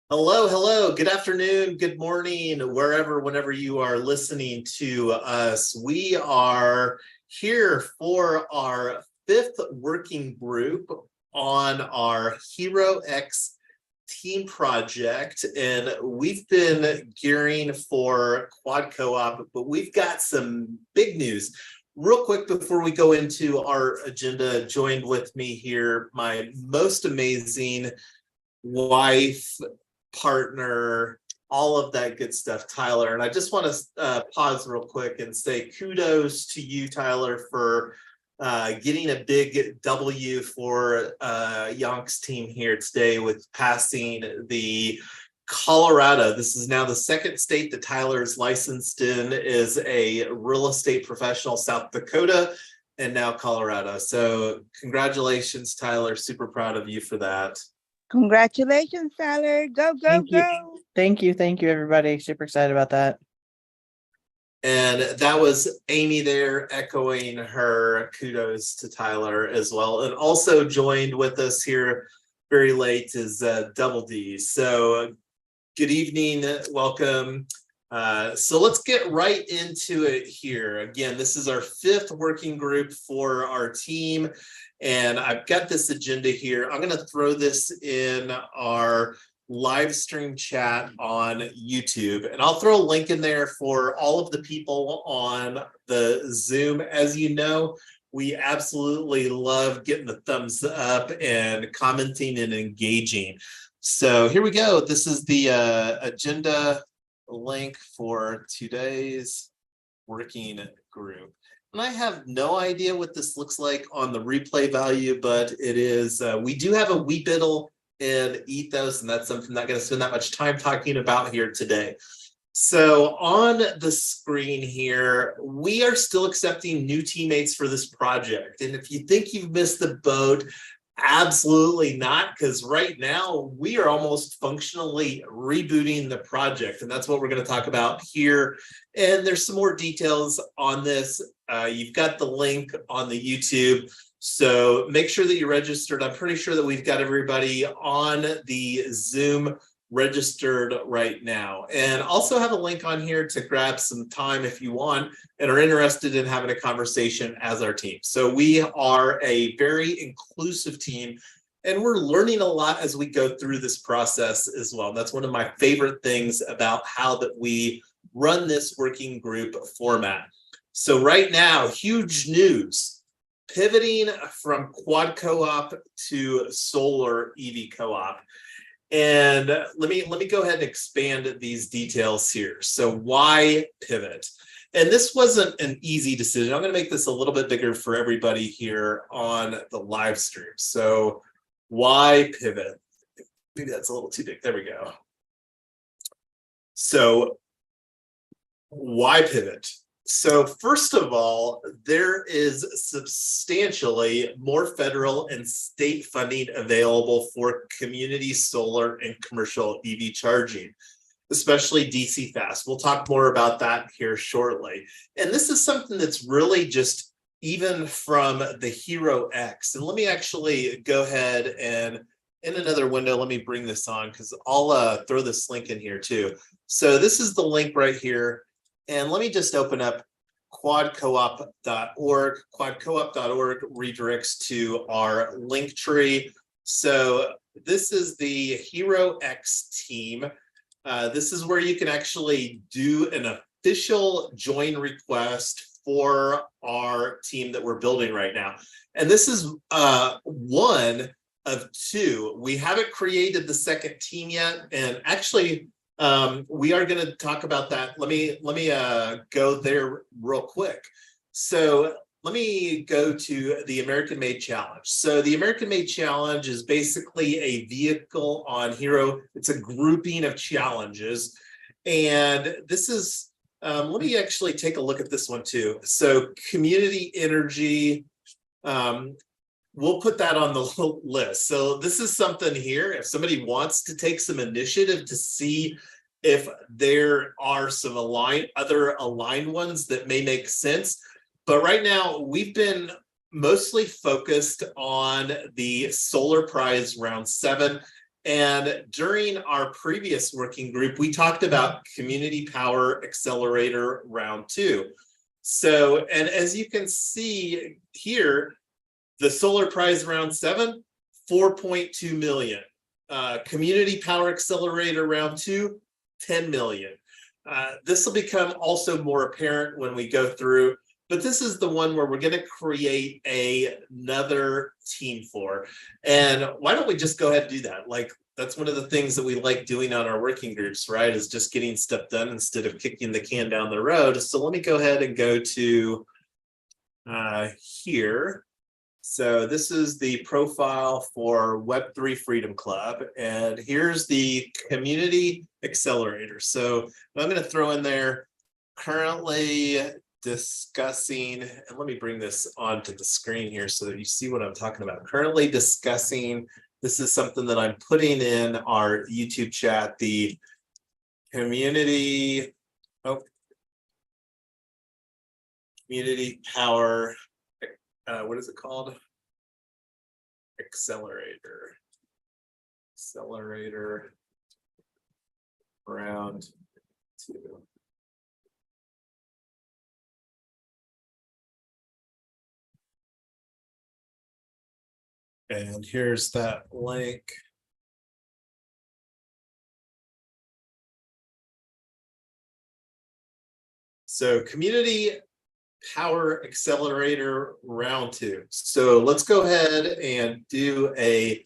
Hello, hello. Good afternoon, good morning, whenever you are listening to us. We are here for our fifth working group on our Hero X team project, and we've been gearing for quad co-op, but we've got some big news. Real quick before we go into our agenda, joined with me here, my most amazing wife, partner, all of that good stuff, Tyler. And I just want to pause real quick and say kudos to you, Tyler, for getting a big W for Yonk's team here today with passing the Colorado. This is now the second state that Tyler is licensed in, is a real estate professional, South Dakota, and now Colorado. So congratulations, Tyler. Super proud of you for that. Congratulations, Tyler. Go, go, Thank you. go. Thank you, everybody. Super excited about that. And that was Amy there echoing her kudos to Tyler as well. And also joined with us here very late is Double D. So good evening, welcome. So let's get right into it here. Again, this is our fifth working group for our team. And I've got this agenda here. I'm going to throw this in our live stream chat on YouTube, and I'll throw a link in there for all of the people on the Zoom. As you know, we absolutely love getting the thumbs up and commenting and engaging. So here we go. This is the agenda link for today's working group. And I have no idea what this looks like on the replay value, but it is, we do have a Webiddle and ethos, and that's something I'm not going to spend that much time talking about here today. So on the screen here, we are still accepting new teammates for this project. And if you think you've missed the boat, absolutely not, because right now we are almost functionally rebooting the project, and that's what we're going to talk about here. And there's some more details on this. You've got the link on the YouTube, so make sure that you're registered. I'm pretty sure that we've got everybody on the Zoom registered right now, and also have a link on here to grab some time if you want and are interested in having a conversation as our team. So we are a very inclusive team, and we're learning a lot as we go through this process as well. And that's one of my favorite things about how that we run this working group format. So right now, huge news, pivoting from quad co-op to solar EV co-op. And let me go ahead and expand these details here. So why pivot? And this wasn't an easy decision. I'm going to make this a little bit bigger for everybody here on the live stream. So why pivot? Maybe that's a little too big. There we go. So why pivot? So first of all, there is substantially more federal and state funding available for community solar and commercial EV charging, especially DC fast. We'll talk more about that here shortly. And this is something that's really just even from the Hero X. And let me actually go ahead and in another window, let me bring this on because I'll throw this link in here too. So this is the link right here. And let me just open up quadcoop.org. Quadcoop.org redirects to our link tree. So this is the Hero X team. This is where you can actually do an official join request for our team that we're building right now. And this is one of two. We haven't created the second team yet. And actually, we are going to talk about that. Let me go there real quick. So let me go to the American Made Challenge. So the American Made Challenge is basically a vehicle on Hero. It's a grouping of challenges. And this is, let me actually take a look at this one too. So community energy, we'll put that on the list. So this is something here. If somebody wants to take some initiative to see if there are some other aligned ones that may make sense. But right now, we've been mostly focused on the Solar Prize Round 7. And during our previous working group, we talked about Community Power Accelerator Round 2. So, and as you can see here, the Solar Prize Round 7, 4.2 million. Community Power Accelerator Round 2, 10 million. This will become also more apparent when we go through, but this is the one where we're going to create another team for. And why don't we just go ahead and do that? Like, that's one of the things that we like doing on our working groups, right? Is just getting stuff done instead of kicking the can down the road. So let me go ahead and go to here. So this is the profile for Web3 Freedom Club, and here's the community accelerator. So I'm going to throw in there currently discussing, and let me bring this onto the screen here so that you see what I'm talking about. Currently discussing, this is something that I'm putting in our YouTube chat, the community power, what is it called? Accelerator round 2. And here's that link. So Community Power Accelerator Round 2. So let's go ahead and do a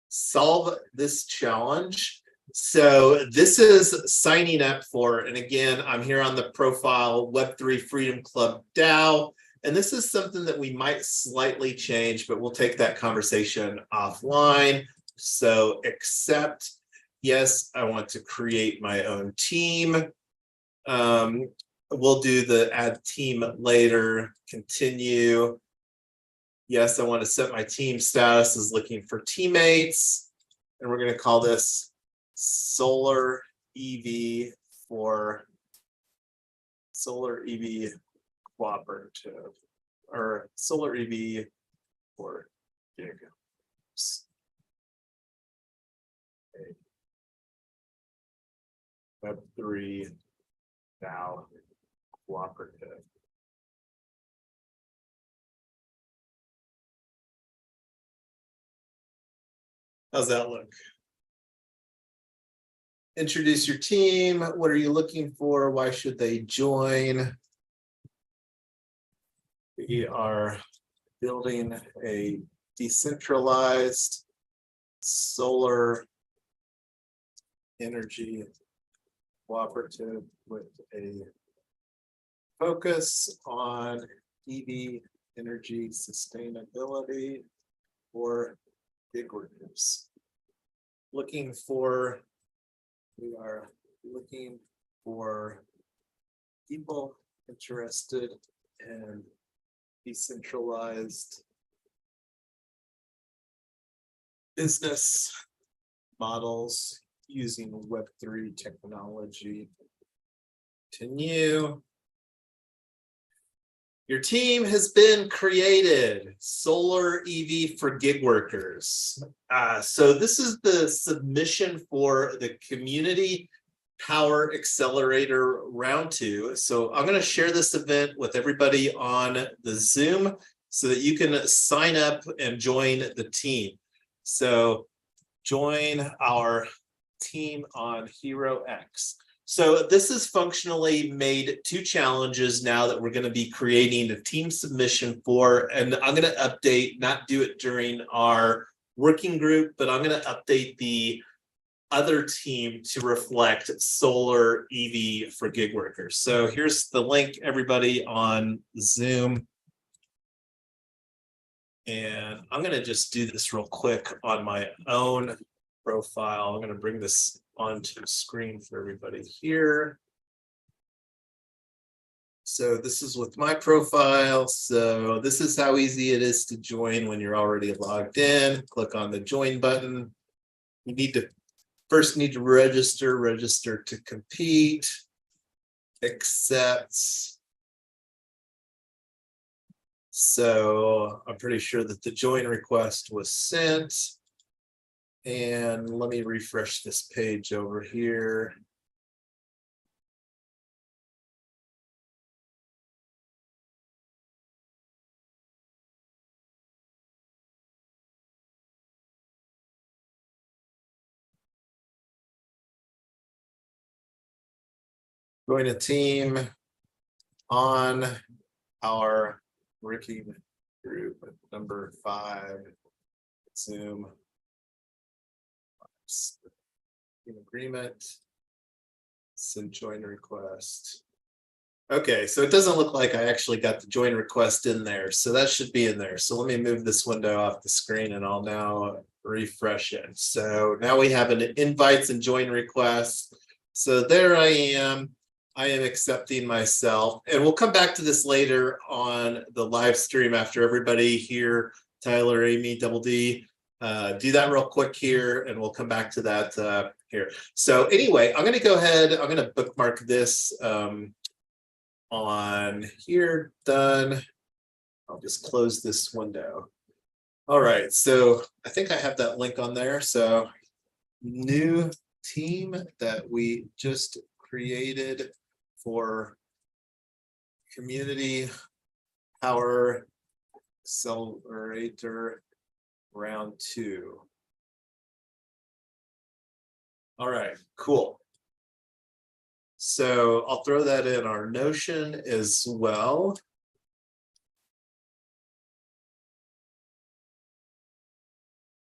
solve this challenge. So this is signing up for, and again, I'm here on the profile Web3 Freedom Club DAO. And this is something that we might slightly change, but we'll take that conversation offline. So accept, yes, I want to create my own team. We'll do the add team later, continue. Yes, I want to set my team status as looking for teammates. And we're going to call this Solar EV for Solar EV Cooperative, or Solar EV for gigs. Web3 DAO cooperative. How's that look? Introduce your team. What are you looking for? Why should they join? We are building a decentralized solar energy cooperative with a focus on EV energy sustainability for gig workers. We are looking for people interested in decentralized business models using Web3 technology. Continue. Your team has been created, Solar EV for gig workers. So this is the submission for the Community Power Accelerator Round 2. So I'm going to share this event with everybody on the Zoom so that you can sign up and join the team. So join our team on Hero X. So this is functionally made 2 challenges now that we're going to be creating a team submission for, and I'm going to update, not do it during our working group, but I'm going to update the other team to reflect Solar EV for gig workers. So here's the link, everybody on Zoom. And I'm going to just do this real quick on my own profile. I'm going to bring this onto the screen for everybody here. So this is with my profile. So this is how easy it is to join when you're already logged in. Click on the join button. You need to first register to compete, accept. So I'm pretty sure that the join request was sent. And let me refresh this page over here. Join a team on our working group number 5. Zoom. In agreement. Send join request. Okay, so it doesn't look like I actually got the join request in there, so that should be in there. So let me move this window off the screen and I'll now refresh it. So now we have an invites and join requests. So there I am accepting myself, and we'll come back to this later on the live stream after everybody here, Tyler, Amy, Double D, do that real quick here, and we'll come back to that here. So anyway, I'm going to go ahead, I'm going to bookmark this on here, done. I'll just close this window. All right, so I think I have that link on there. So new team that we just created for Community Power Accelerator round 2. All right, cool. So I'll throw that in our Notion as well.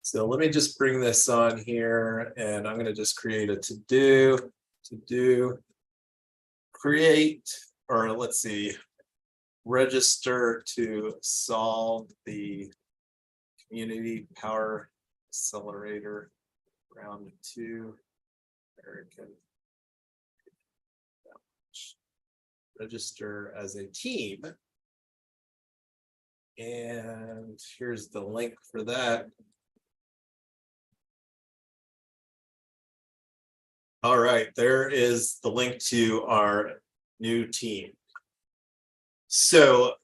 So let me just bring this on here, and I'm going to just create a to do, create, or let's see, register to solve the Community Power Accelerator round 2 American. Register as a team. And here's the link for that. All right, there is the link to our new team. So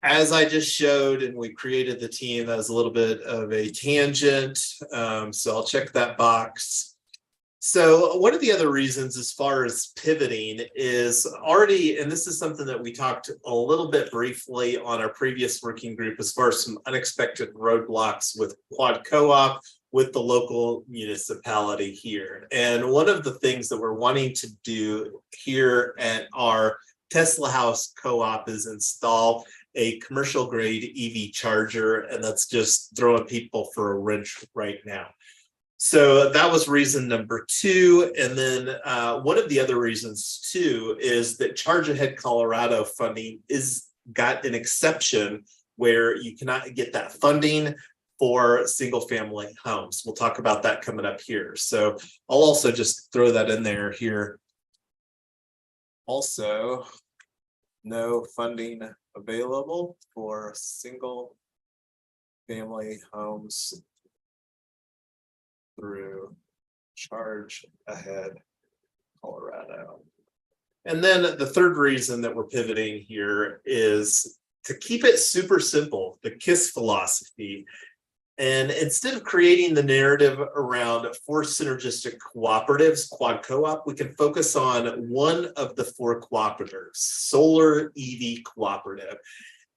as I just showed, and we created the team, that was a little bit of a tangent. So I'll check that box. So one of the other reasons as far as pivoting is already, and this is something that we talked a little bit briefly on our previous working group, as far as some unexpected roadblocks with quad co-op with the local municipality here. And one of the things that we're wanting to do here at our Tesla House co-op is install a commercial grade EV charger, and that's just throwing people for a wrench right now. So that was reason number 2. And then one of the other reasons too is that Charge Ahead Colorado funding is got an exception where you cannot get that funding for single family homes. We'll talk about that coming up here. So I'll also just throw that in there here. Also, no funding available for single family homes through Charge Ahead Colorado. And then the third reason that we're pivoting here is to keep it super simple, the KISS philosophy. And instead of creating the narrative around 4 synergistic cooperatives, quad co-op, we can focus on one of the 4 cooperatives, Solar EV Cooperative,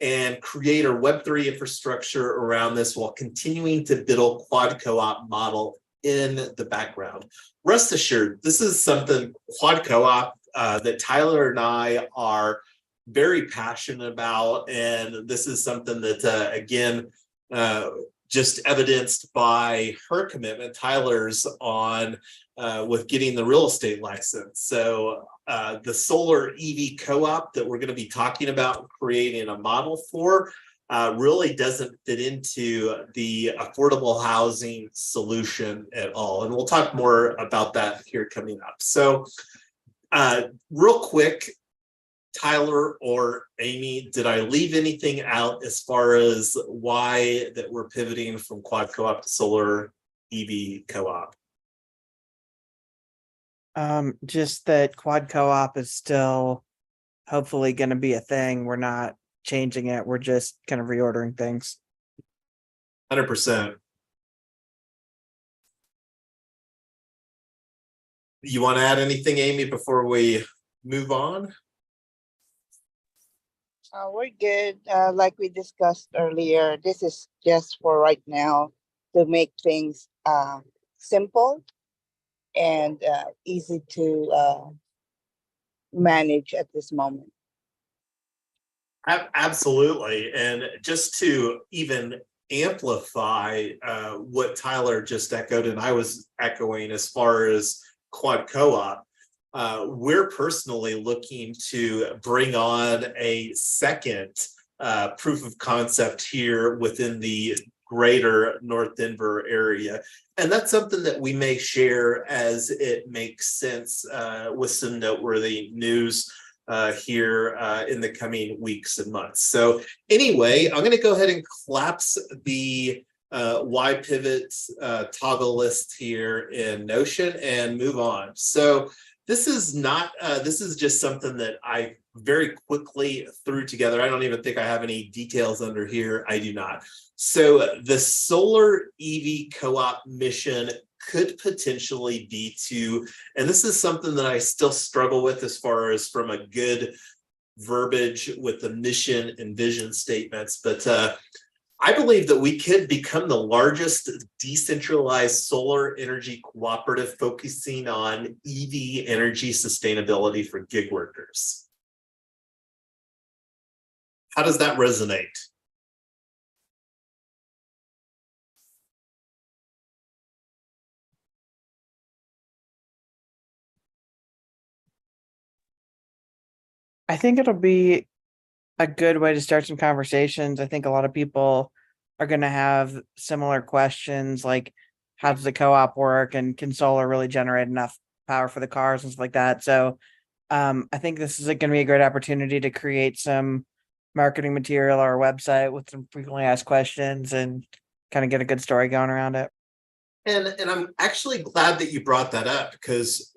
and create a Web3 infrastructure around this while continuing to build quad co-op model in the background. Rest assured, this is something quad co-op that Tyler and I are very passionate about, and this is something that again just evidenced by her commitment, Tyler's, on with getting the real estate license. So the solar EV co-op that we're going to be talking about creating a model for really doesn't fit into the affordable housing solution at all. And we'll talk more about that here coming up. So real quick, Tyler or Amy, did I leave anything out as far as why that we're pivoting from quad co-op to solar EV co-op? Just that quad co-op is still hopefully going to be a thing. We're not changing it. We're just kind of reordering things. 100%. You want to add anything, Amy, before we move on? We're good. Like we discussed earlier, this is just for right now to make things simple and easy to manage at this moment. Absolutely. And just to even amplify what Tyler just echoed, and I was echoing as far as Quad Co-op, we're personally looking to bring on a second proof of concept here within the greater North Denver area. And that's something that we may share as it makes sense with some noteworthy news here in the coming weeks and months. So anyway, I'm going to go ahead and collapse the Y pivot toggle list here in Notion and move on. So this is not, this is just something that I very quickly threw together. I don't even think I have any details under here. I do not. So the solar EV co-op mission could potentially be to, and this is something that I still struggle with as far as from a good verbiage with the mission and vision statements, but I believe that we could become the largest decentralized solar energy cooperative focusing on EV energy sustainability for gig workers. How does that resonate? I think it'll be a good way to start some conversations. I think a lot of people are going to have similar questions like, how does the co-op work, and can solar really generate enough power for the cars and stuff like that? So I think this is going to be a great opportunity to create some marketing material or a website with some frequently asked questions and kind of get a good story going around it. And I'm actually glad that you brought that up, because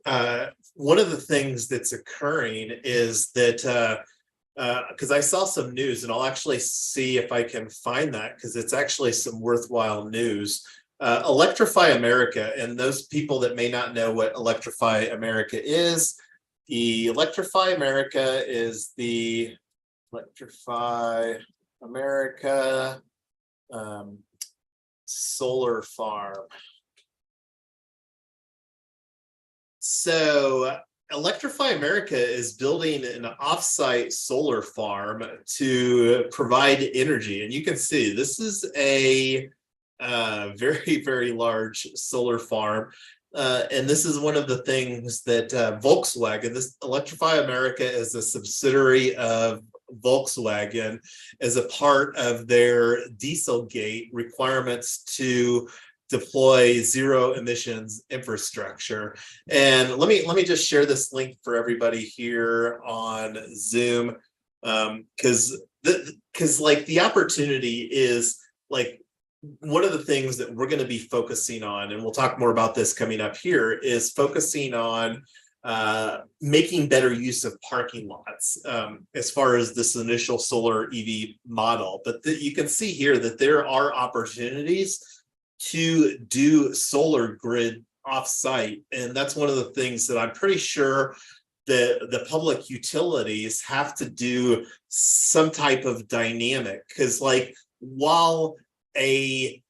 one of the things that's occurring is that because I saw some news, and I'll actually see if I can find that, because it's actually some worthwhile news. Electrify America, and those people that may not know what Electrify America is, the Electrify America is the Electrify America solar farm. So Electrify America is building an offsite solar farm to provide energy. And you can see this is a very, very large solar farm. And this is one of the things that Volkswagen, this Electrify America is a subsidiary of Volkswagen as a part of their Dieselgate requirements to deploy zero emissions infrastructure. And let me just share this link for everybody here on Zoom, because like the opportunity is like one of the things that we're going to be focusing on, and we'll talk more about this coming up here, is focusing on making better use of parking lots as far as this initial solar EV model. But you can see here that there are opportunities to do solar grid offsite, and that's one of the things that I'm pretty sure the public utilities have to do some type of dynamic, because like while a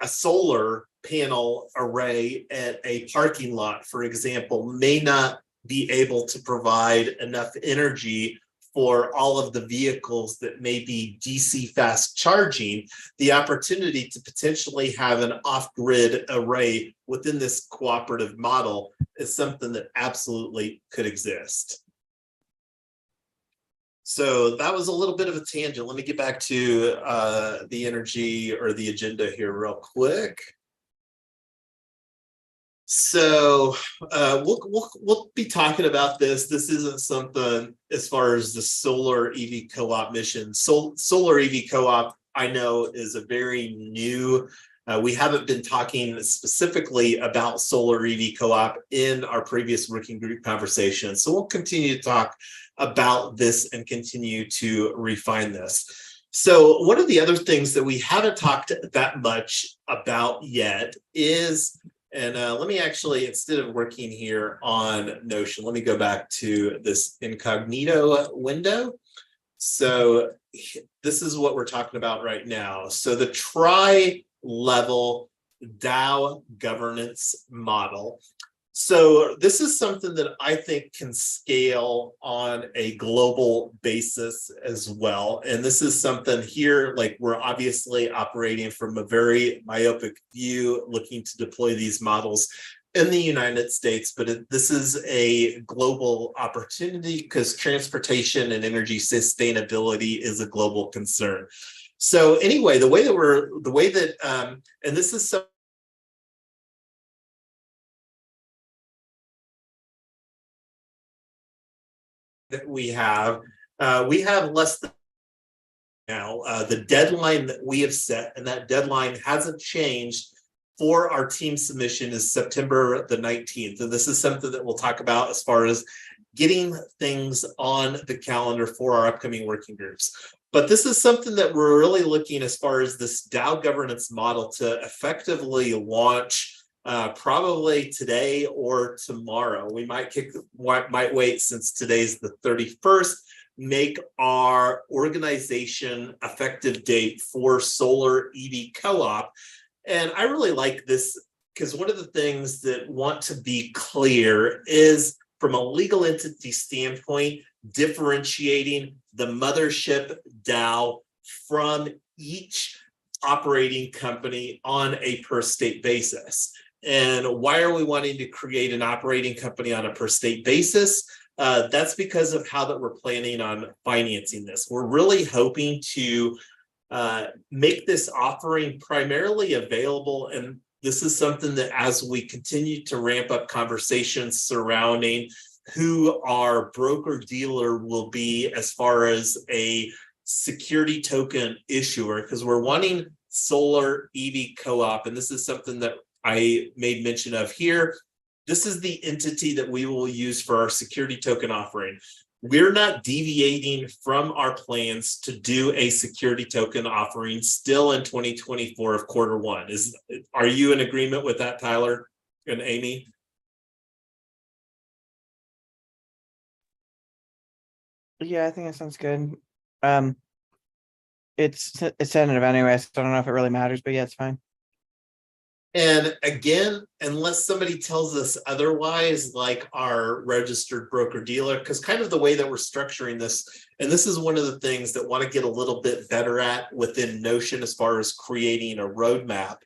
solar panel array at a parking lot, for example, may not be able to provide enough energy for all of the vehicles that may be DC fast charging, the opportunity to potentially have an off-grid array within this cooperative model is something that absolutely could exist. So that was a little bit of a tangent. Let me get back to the energy or the agenda here real quick. So we'll be talking about this. This isn't something as far as the solar EV co-op mission. Solar EV co-op, I know, is a very new. We haven't been talking specifically about solar EV co-op in our previous working group conversation. So we'll continue to talk about this and continue to refine this. So one of the other things that we haven't talked that much about yet is, And let me actually, instead of working here on Notion, let me go back to this incognito window. So this is what we're talking about right now. So the tri-level DAO governance model. So this is something that I think can scale on a global basis as well. And this is something here, like we're obviously operating from a very myopic view, looking to deploy these models in the United States, but this is a global opportunity because transportation and energy sustainability is a global concern. So anyway, and this is something that we have less than now. The deadline that we have set, and that deadline hasn't changed for our team submission, is September the 19th. And this is something that we'll talk about as far as getting things on the calendar for our upcoming working groups. But this is something that we're really looking as far as this DAO governance model to effectively launch probably today or tomorrow. We might wait since today's the 31st, make our organization effective date for solar EV co-op. And I really like this because one of the things that want to be clear is, from a legal entity standpoint, differentiating the mothership DAO from each operating company on a per state basis. And why are we wanting to create an operating company on a per state basis? That's because of how that we're planning on financing this. We're really hoping to make this offering primarily available, and this is something that as we continue to ramp up conversations surrounding who our broker dealer will be as far as a security token issuer, because we're wanting solar EV co-op, and this is something that I made mention of here. This is the entity that we will use for our security token offering. We're not deviating from our plans to do a security token offering still in 2024 of Q1. Are you in agreement with that, Tyler and Amy? Yeah, I think that sounds good. It's tentative anyway, so I don't know if it really matters, but yeah, it's fine. And again, unless somebody tells us otherwise, like our registered broker dealer, because kind of the way that we're structuring this, and this is one of the things that want to get a little bit better at within Notion as far as creating a roadmap.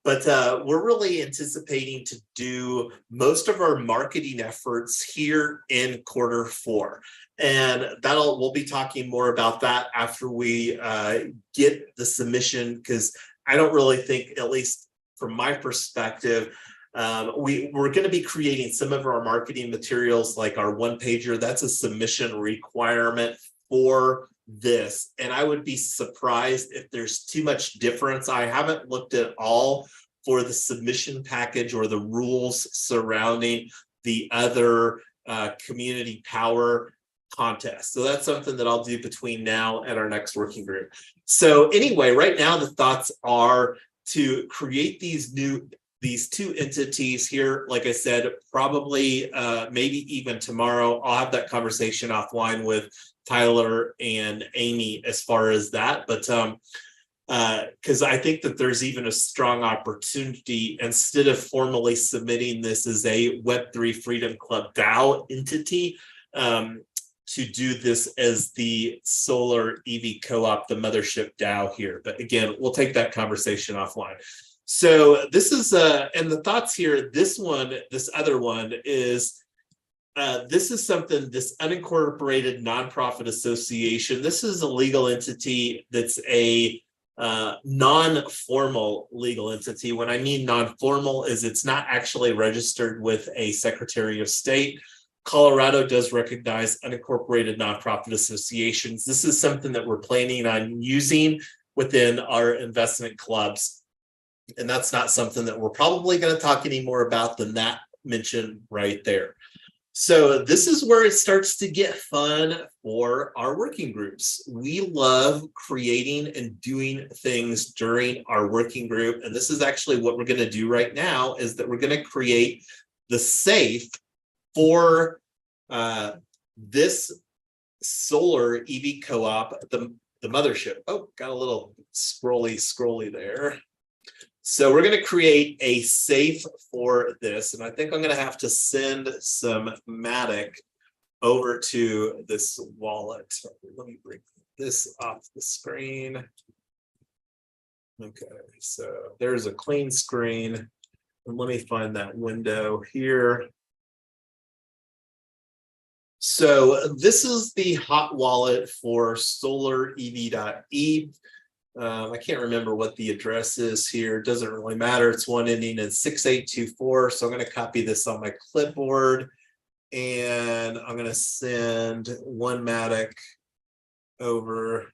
But we're really anticipating to do most of our marketing efforts here in Q4. And we'll be talking more about that after we get the submission, because I don't really think, at least from my perspective, we're going to be creating some of our marketing materials, like our one pager. That's a submission requirement for this. And I would be surprised if there's too much difference. I haven't looked at all for the submission package or the rules surrounding the other community power contest. So that's something that I'll do between now and our next working group. So anyway, right now the thoughts are to create these two entities here. Like I said, probably maybe even tomorrow. I'll have that conversation offline with Tyler and Amy as far as that. But because I think that there's even a strong opportunity, instead of formally submitting this as a Web3 Freedom Club DAO entity, to do this as the solar EV co-op, the mothership DAO here. But again, we'll take that conversation offline. So this is, and the thoughts here, this other one is, this is something, this unincorporated nonprofit association. This is a legal entity that's a non-formal legal entity. When I mean non-formal, is it's not actually registered with a Secretary of State. Colorado does recognize unincorporated nonprofit associations. This is something that we're planning on using within our investment clubs. And that's not something that we're probably going to talk any more about than that mentioned right there. So this is where it starts to get fun for our working groups. We love creating and doing things during our working group. And this is actually what we're going to do right now, is that we're going to create the safe for this solar EV co-op, the mothership. Oh, got a little scrolly there. So we're going to create a safe for this, and I think I'm going to have to send some Matic over to this wallet. Let me bring this off the screen. Okay, so there's a clean screen, and let me find that window here. So this is the hot wallet for SolarEV.eth. I can't remember what the address is here. It doesn't really matter. It's one ending in 6824. So I'm going to copy this on my clipboard, and I'm going to send one Matic over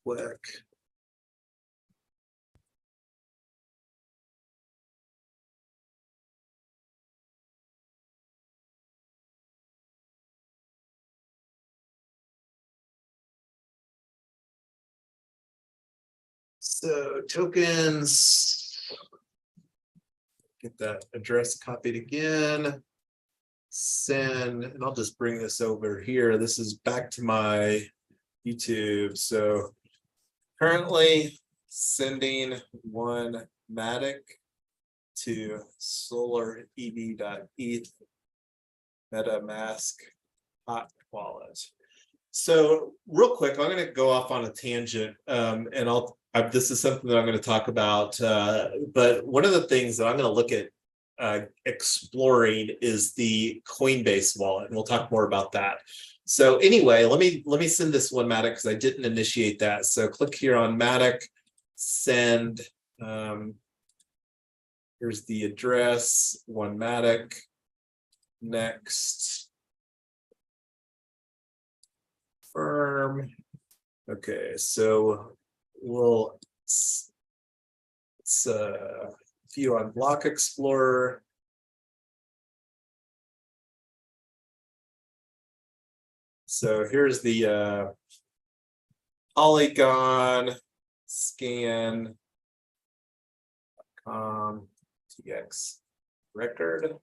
quick. So tokens, get that address copied again, send, and I'll just bring this over here. This is back to my YouTube. So currently sending one Matic to SolarEV.eth MetaMask hot wallet. So real quick, I'm going to go off on a tangent, and this is something that I'm going to talk about. But one of the things that I'm going to look at exploring is the Coinbase wallet, and we'll talk more about that. So anyway, let me send this one Matic, because I didn't initiate that. So click here on Matic, send. Here's the address, one Matic. Next. Firm. Okay, so it's view on Block Explorer. So here's the Polygon scan TX record.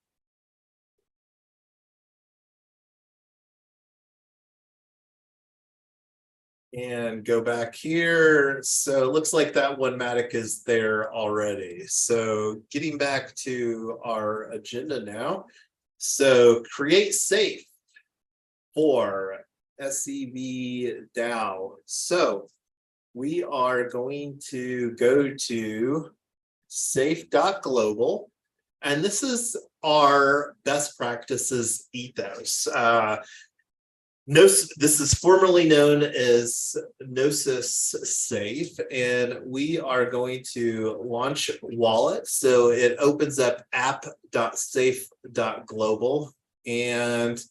And go back here. So it looks like that one Matic is there already. So getting back to our agenda now. So create safe for SEV DAO. So we are going to go to safe.global. And this is our best practices ethos. This is formerly known as Gnosis Safe, and we are going to launch wallet. So it opens up app.safe.global, and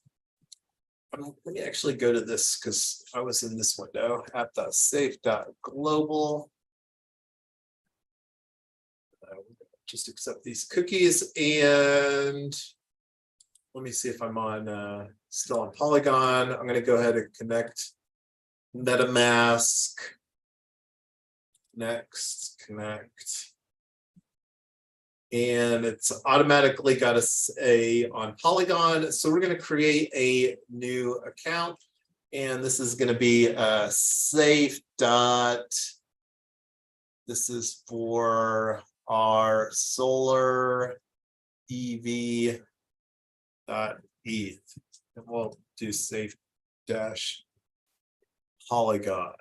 let me actually go to this because I was in this window, app.safe.global. Just accept these cookies, and let me see if I'm on still on Polygon. I'm going to go ahead and connect MetaMask. Next, connect. And it's automatically got us on Polygon. So we're going to create a new account. And this is going to be safe dot. This is for our solar EV dot ETH. And we'll do safe dash Polygon.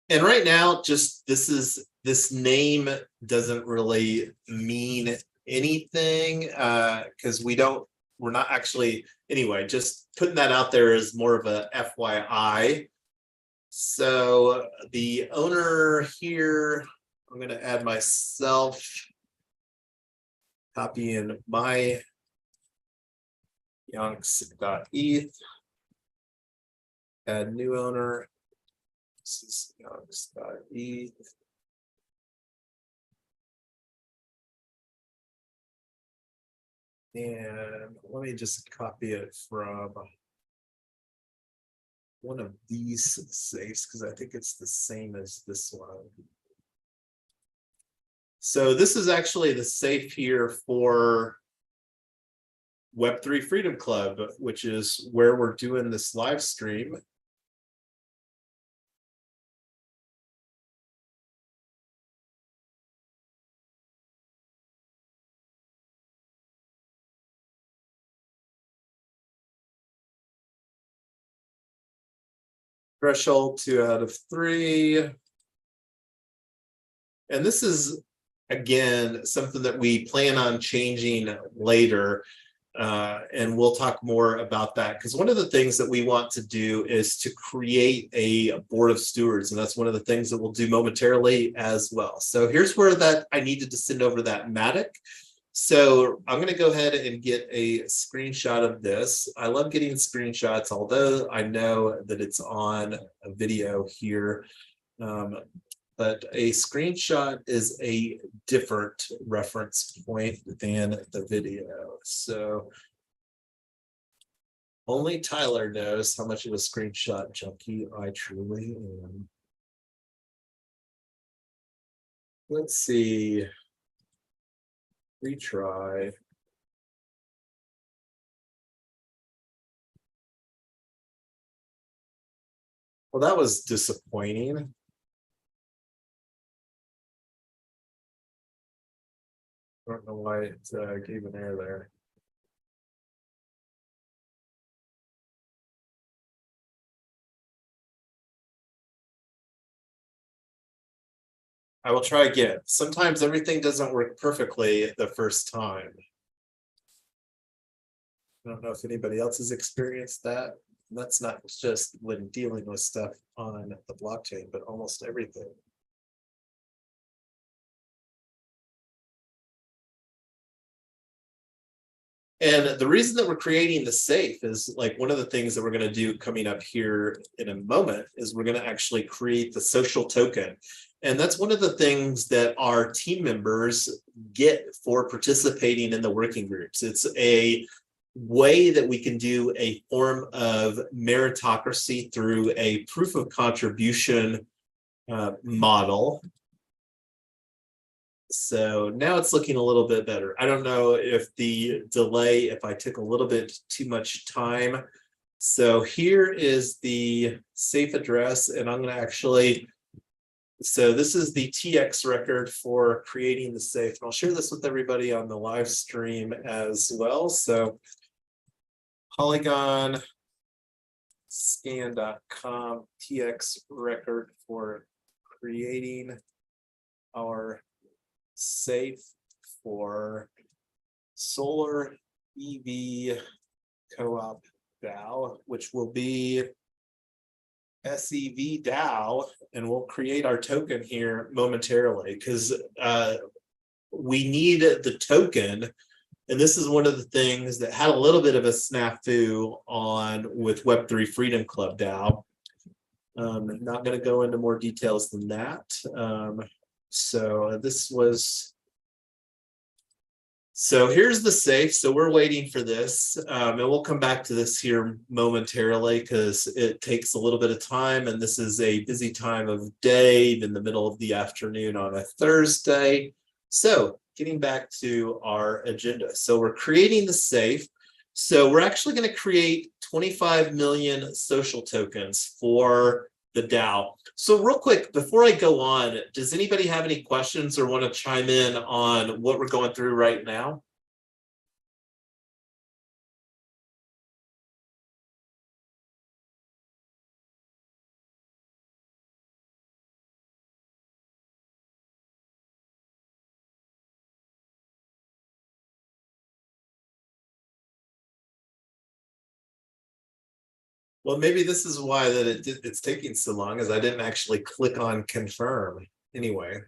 And right now, just this name doesn't really mean anything because we're not actually, anyway, just putting that out there is more of a FYI. So the owner here, I'm going to add myself, copy in my yonks.eth, add new owner. This is yonks.eth. And let me just copy it from one of these safes because I think it's the same as this one. So this is actually the safe here for Web3 Freedom Club, which is where we're doing this live stream. Threshold 2 out of 3. And this is, again, something that we plan on changing later. And we'll talk more about that because one of the things that we want to do is to create a board of stewards. And that's one of the things that we'll do momentarily as well. So here's where that I needed to send over that Matic. So I'm going to go ahead and get a screenshot of this. I love getting screenshots, although I know that it's on a video here. But a screenshot is a different reference point than the video. So only Tyler knows how much of a screenshot junkie I truly am. Let's see. Retry. Well, that was disappointing. I don't know why it gave an error there. I will try again. Sometimes everything doesn't work perfectly the first time. I don't know if anybody else has experienced that. That's not just when dealing with stuff on the blockchain, but almost everything. And the reason that we're creating the safe is like one of the things that we're going to do coming up here in a moment is we're going to actually create the social token. And that's one of the things that our team members get for participating in the working groups. It's a way that we can do a form of meritocracy through a proof of contribution model. So now it's looking a little bit better. I don't know if the delay, if I took a little bit too much time. So here is the safe address, and I'm going to actually, so this is the TX record for creating the safe. And I'll share this with everybody on the live stream as well. So Polygon scan.com TX record for creating our safe for solar EV co-op DAO, which will be SEV DAO, and we'll create our token here momentarily because we need the token. And this is one of the things that had a little bit of a snafu on with Web3 Freedom Club DAO. Not going to go into more details than that. So this was, so here's the safe. So we're waiting for this, and we'll come back to this here momentarily because it takes a little bit of time, and this is a busy time of day in the middle of the afternoon on a Thursday. So getting back to our agenda. So we're creating the safe. So we're actually going to create 25 million social tokens for the DAO. So real quick, before I go on, does anybody have any questions or want to chime in on what we're going through right now? Well, maybe this is why that it's taking so long, is I didn't actually click on confirm anyway.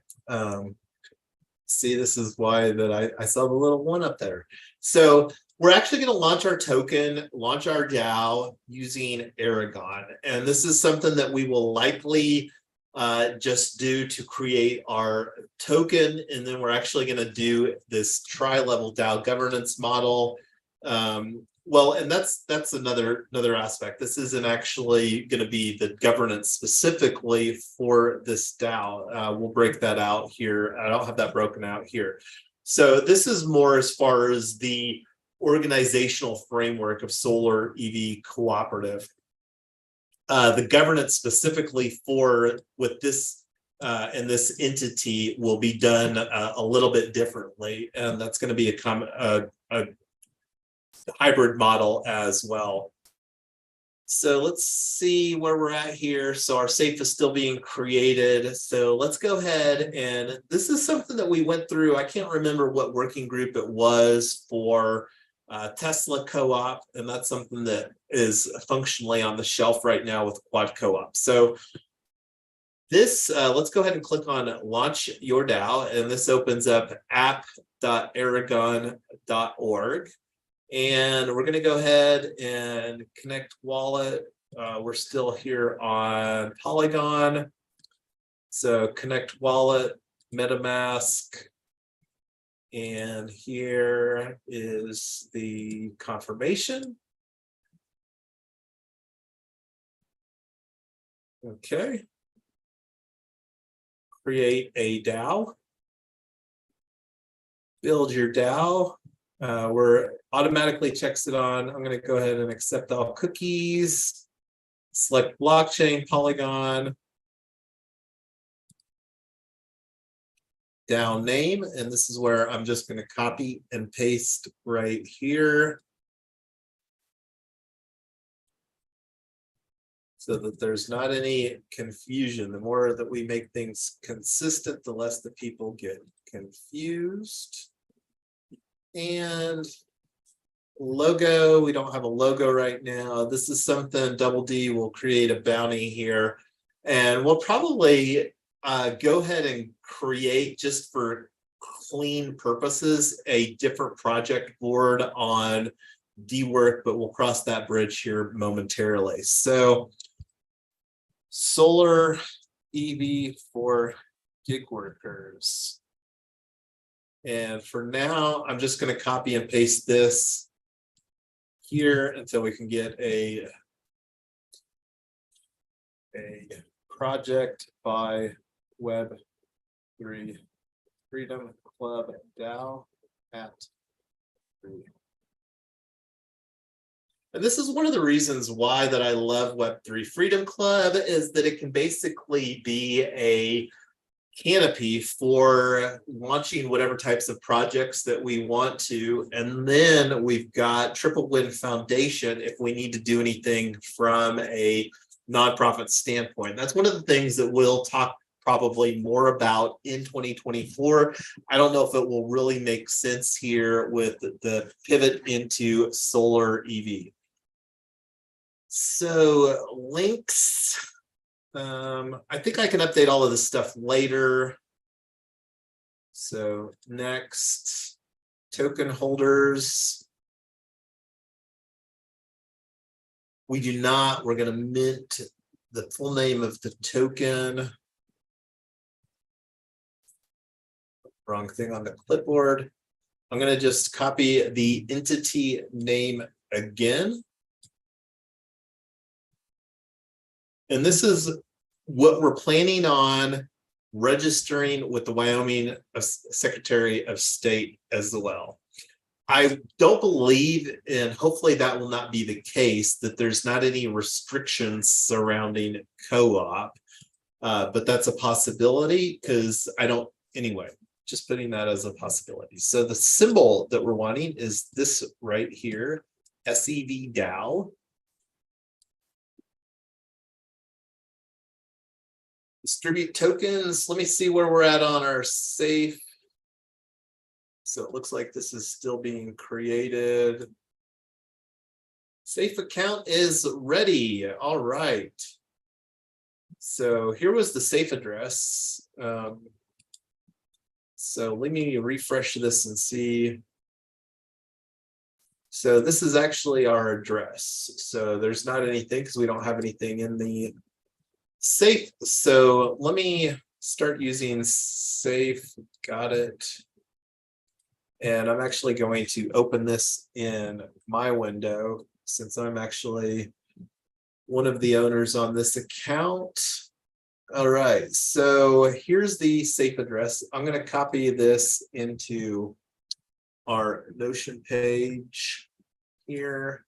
See, this is why that I saw the little one up there. So we're actually going to launch our token, launch our DAO using Aragon. And this is something that we will likely just due to create our token. And then we're actually going to do this tri-level DAO governance model. Well, and that's another aspect. This isn't actually going to be the governance specifically for this DAO. We'll break that out here. I don't have that broken out here. So this is more as far as the organizational framework of Solar EV Cooperative. The governance specifically with this and this entity will be done a little bit differently, and that's going to be a hybrid model as well. So let's see where we're at here. So our safe is still being created. So let's go ahead, and this is something that we went through. I can't remember what working group it was for Tesla co-op, and that's something that is functionally on the shelf right now with Quad Co-op. So this, let's go ahead and click on Launch Your DAO, and this opens up app.aragon.org. And we're going to go ahead and connect wallet. We're still here on Polygon. So connect wallet, MetaMask. And here is the confirmation. Okay. Create a DAO. Build your DAO. We're automatically checks it on. I'm going to go ahead and accept all cookies. Select blockchain, Polygon. DAO name, and this is where I'm just going to copy and paste right here so that there's not any confusion. The more that we make things consistent, the less the people get confused. And logo, we don't have a logo right now. This is something Double D will create a bounty here, and we'll probably go ahead and create, just for clean purposes, a different project board on DWork, but we'll cross that bridge here momentarily. So Solar EV for gig workers. And for now, I'm just going to copy and paste this here until we can get a project by Web3 Freedom Club DAO at 3. And this is one of the reasons why that I love Web3 Freedom Club, is that it can basically be a canopy for launching whatever types of projects that we want to. And then we've got Triple Win Foundation if we need to do anything from a nonprofit standpoint. That's one of the things that we'll talk probably more about in 2024. I don't know if it will really make sense here with the pivot into solar EV. So links. I think I can update all of this stuff later. So next, token holders. We do not, we're going to mint the full name of the token. Wrong thing on the clipboard. I'm going to just copy the entity name again. And this is what we're planning on registering with the Wyoming Secretary of State as well. I don't believe, and hopefully that will not be the case, that there's not any restrictions surrounding co-op, but that's a possibility, because I don't, anyway, just putting that as a possibility. So the symbol that we're wanting is this right here, SEV DAO. Distribute tokens. Let me see where we're at on our safe. So it looks like this is still being created. Safe account is ready. All right. So here was the safe address. So let me refresh this and see. So this is actually our address. So there's not anything because we don't have anything in the safe. So let me start using safe. Got it. And I'm actually going to open this in my window since I'm actually one of the owners on this account. All right, so here's the safe address. I'm going to copy this into our Notion page here.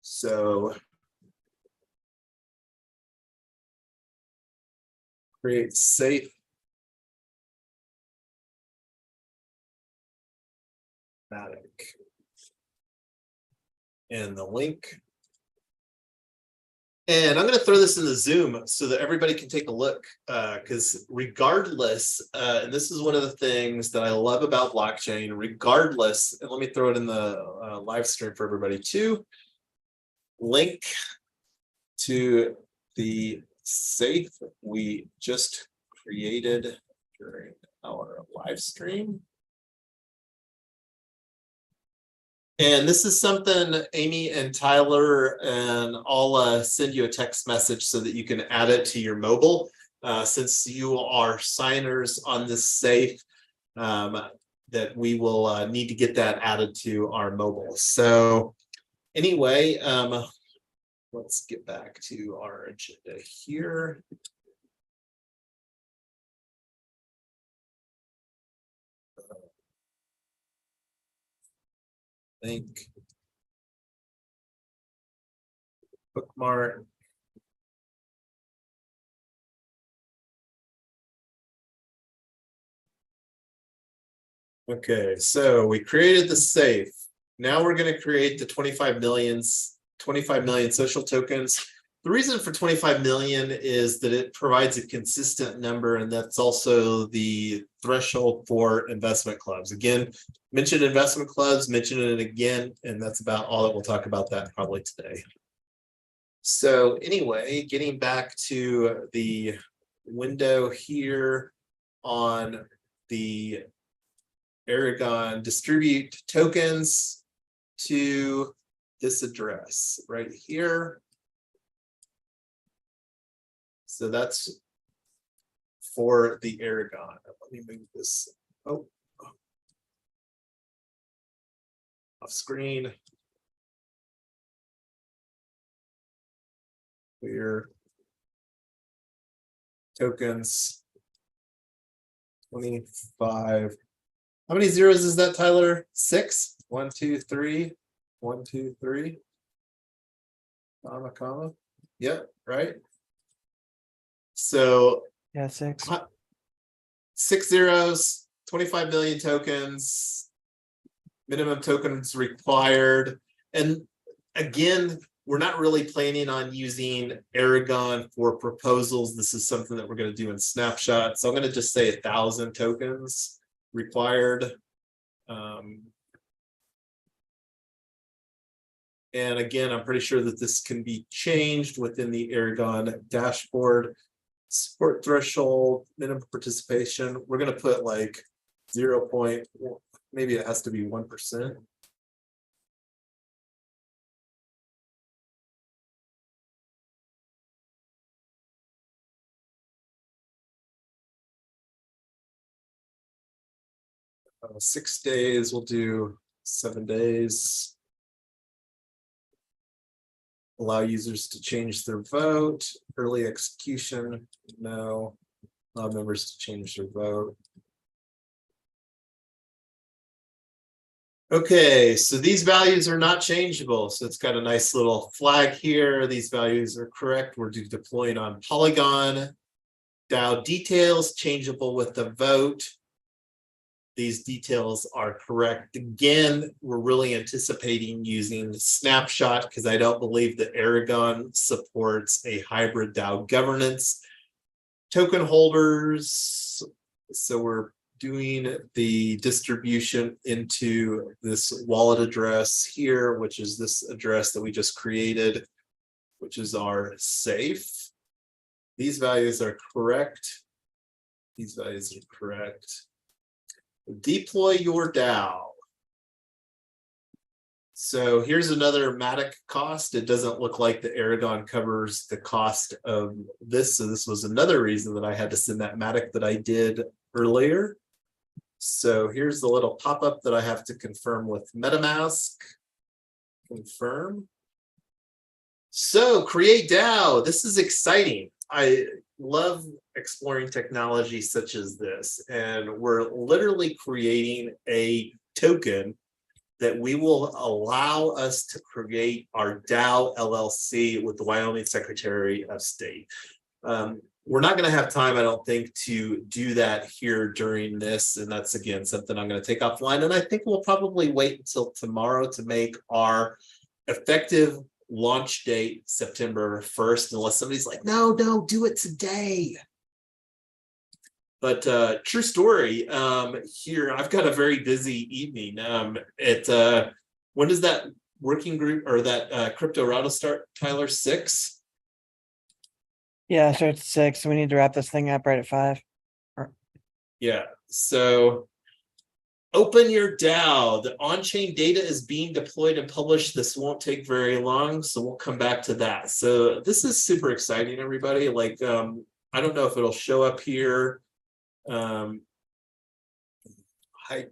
So create safe. And the link. And I'm going to throw this in the Zoom so that everybody can take a look, because regardless, and this is one of the things that I love about blockchain, regardless, and let me throw it in the live stream for everybody too, link to the safe we just created during our live stream. And this is something Amy and Tyler, and I'll send you a text message so that you can add it to your mobile, since you are signers on this safe, that we will need to get that added to our mobile. So anyway, let's get back to our agenda here. Link, bookmark. Okay, so we created the safe. Now we're going to create the 25 million social tokens. The reason for 25 million is that it provides a consistent number, and that's also the threshold for investment clubs. Again, mention investment clubs, mention it again, and that's about all that we'll talk about that probably today. So anyway, getting back to the window here on the Aragon, distribute tokens to this address right here. So that's for the Aragon. Let me move this off screen. Clear tokens 25. How many zeros is that, Tyler? 6? 1, 2, 3. 1, 2, 3. Comma, comma. Yep, right. So Yeah, 6. 6 zeros, 25 million tokens, minimum tokens required. And again, we're not really planning on using Aragon for proposals. This is something that we're going to do in Snapshot. So I'm going to just say 1,000 tokens required. And again, I'm pretty sure that this can be changed within the Aragon dashboard. Support threshold, minimum participation. We're going to put like 0. Maybe it has to be 1%. Uh, 6 days, we'll do 7 days. Allow users to change their vote. Early execution, no. Allow members to change their vote. Okay, so these values are not changeable. So it's got a nice little flag here. These values are correct. We're deploying on Polygon. DAO details changeable with the vote. These details are correct. Again, we're really anticipating using Snapshot because I don't believe that Aragon supports a hybrid DAO governance. Token holders, so we're doing the distribution into this wallet address here, which is this address that we just created, which is our safe. These values are correct. These values are correct. Deploy your DAO. So here's another Matic cost. It doesn't look like the Aragon covers the cost of this. So this was another reason that I had to send that Matic that I did earlier. So here's the little pop-up that I have to confirm with MetaMask. Confirm. So create DAO. This is exciting. I love exploring technology such as this. And we're literally creating a token that we will allow us to create our DAO LLC with the Wyoming Secretary of State. We're not going to have time, I don't think, to do that here during this. And that's, again, something I'm going to take offline. And I think we'll probably wait until tomorrow to make our effective launch date September 1st, unless somebody's like, no, do it today. But true story, here, I've got a very busy evening. When does that working group or that crypto route start, Tyler? 6? Yeah, it starts at 6. We need to wrap this thing up right at 5. Yeah, so open your DAO. The on-chain data is being deployed and published. This won't take very long, so we'll come back to that. So this is super exciting, everybody. Like, I don't know if it'll show up here. Hide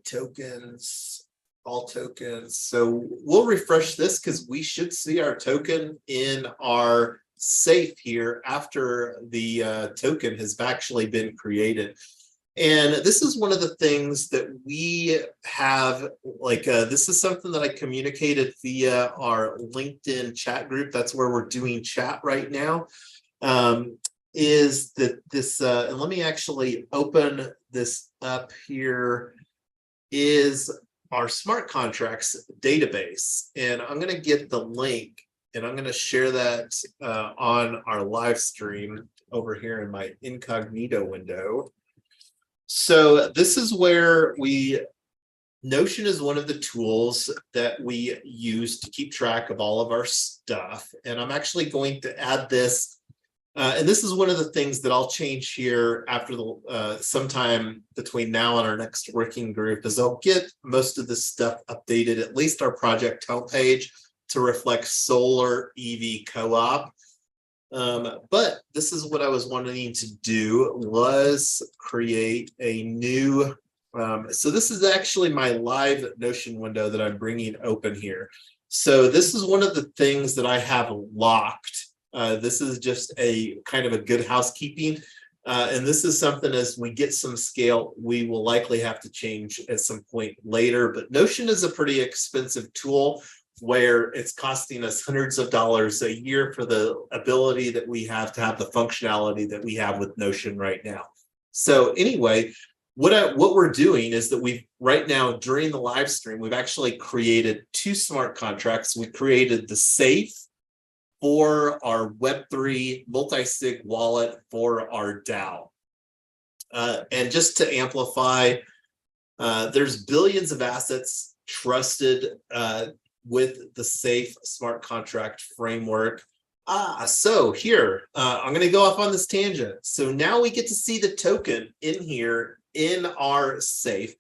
tokens, all tokens. So we'll refresh this because we should see our token in our safe here after the token has actually been created. And this is one of the things that we have, like, this is something that I communicated via our LinkedIn chat group. That's where we're doing chat right now. Is that this, and let me actually open this up here, is our smart contracts database. And I'm going to get the link and I'm going to share that on our live stream over here in my incognito window. So this is where Notion is one of the tools that we use to keep track of all of our stuff. And I'm actually going to add this. And this is one of the things that I'll change here after the sometime between now and our next working group, is I'll get most of this stuff updated, at least our project homepage, to reflect solar EV co-op. But this is what I was wanting to do, was create a new, so this is actually my live Notion window that I'm bringing open here. So this is one of the things that I have locked. This is just a kind of a good housekeeping. And this is something, as we get some scale, we will likely have to change at some point later. But Notion is a pretty expensive tool where it's costing us hundreds of dollars a year for the ability that we have to have the functionality that we have with Notion right now. So anyway, what we're doing is that we've right now, during the live stream, we've actually created 2 smart contracts. We created the safe for our Web3 multi-sig wallet for our DAO. And just to amplify, there's billions of assets trusted with the safe smart contract framework. So here, I'm going to go off on this tangent. So now we get to see the token in here in our safe.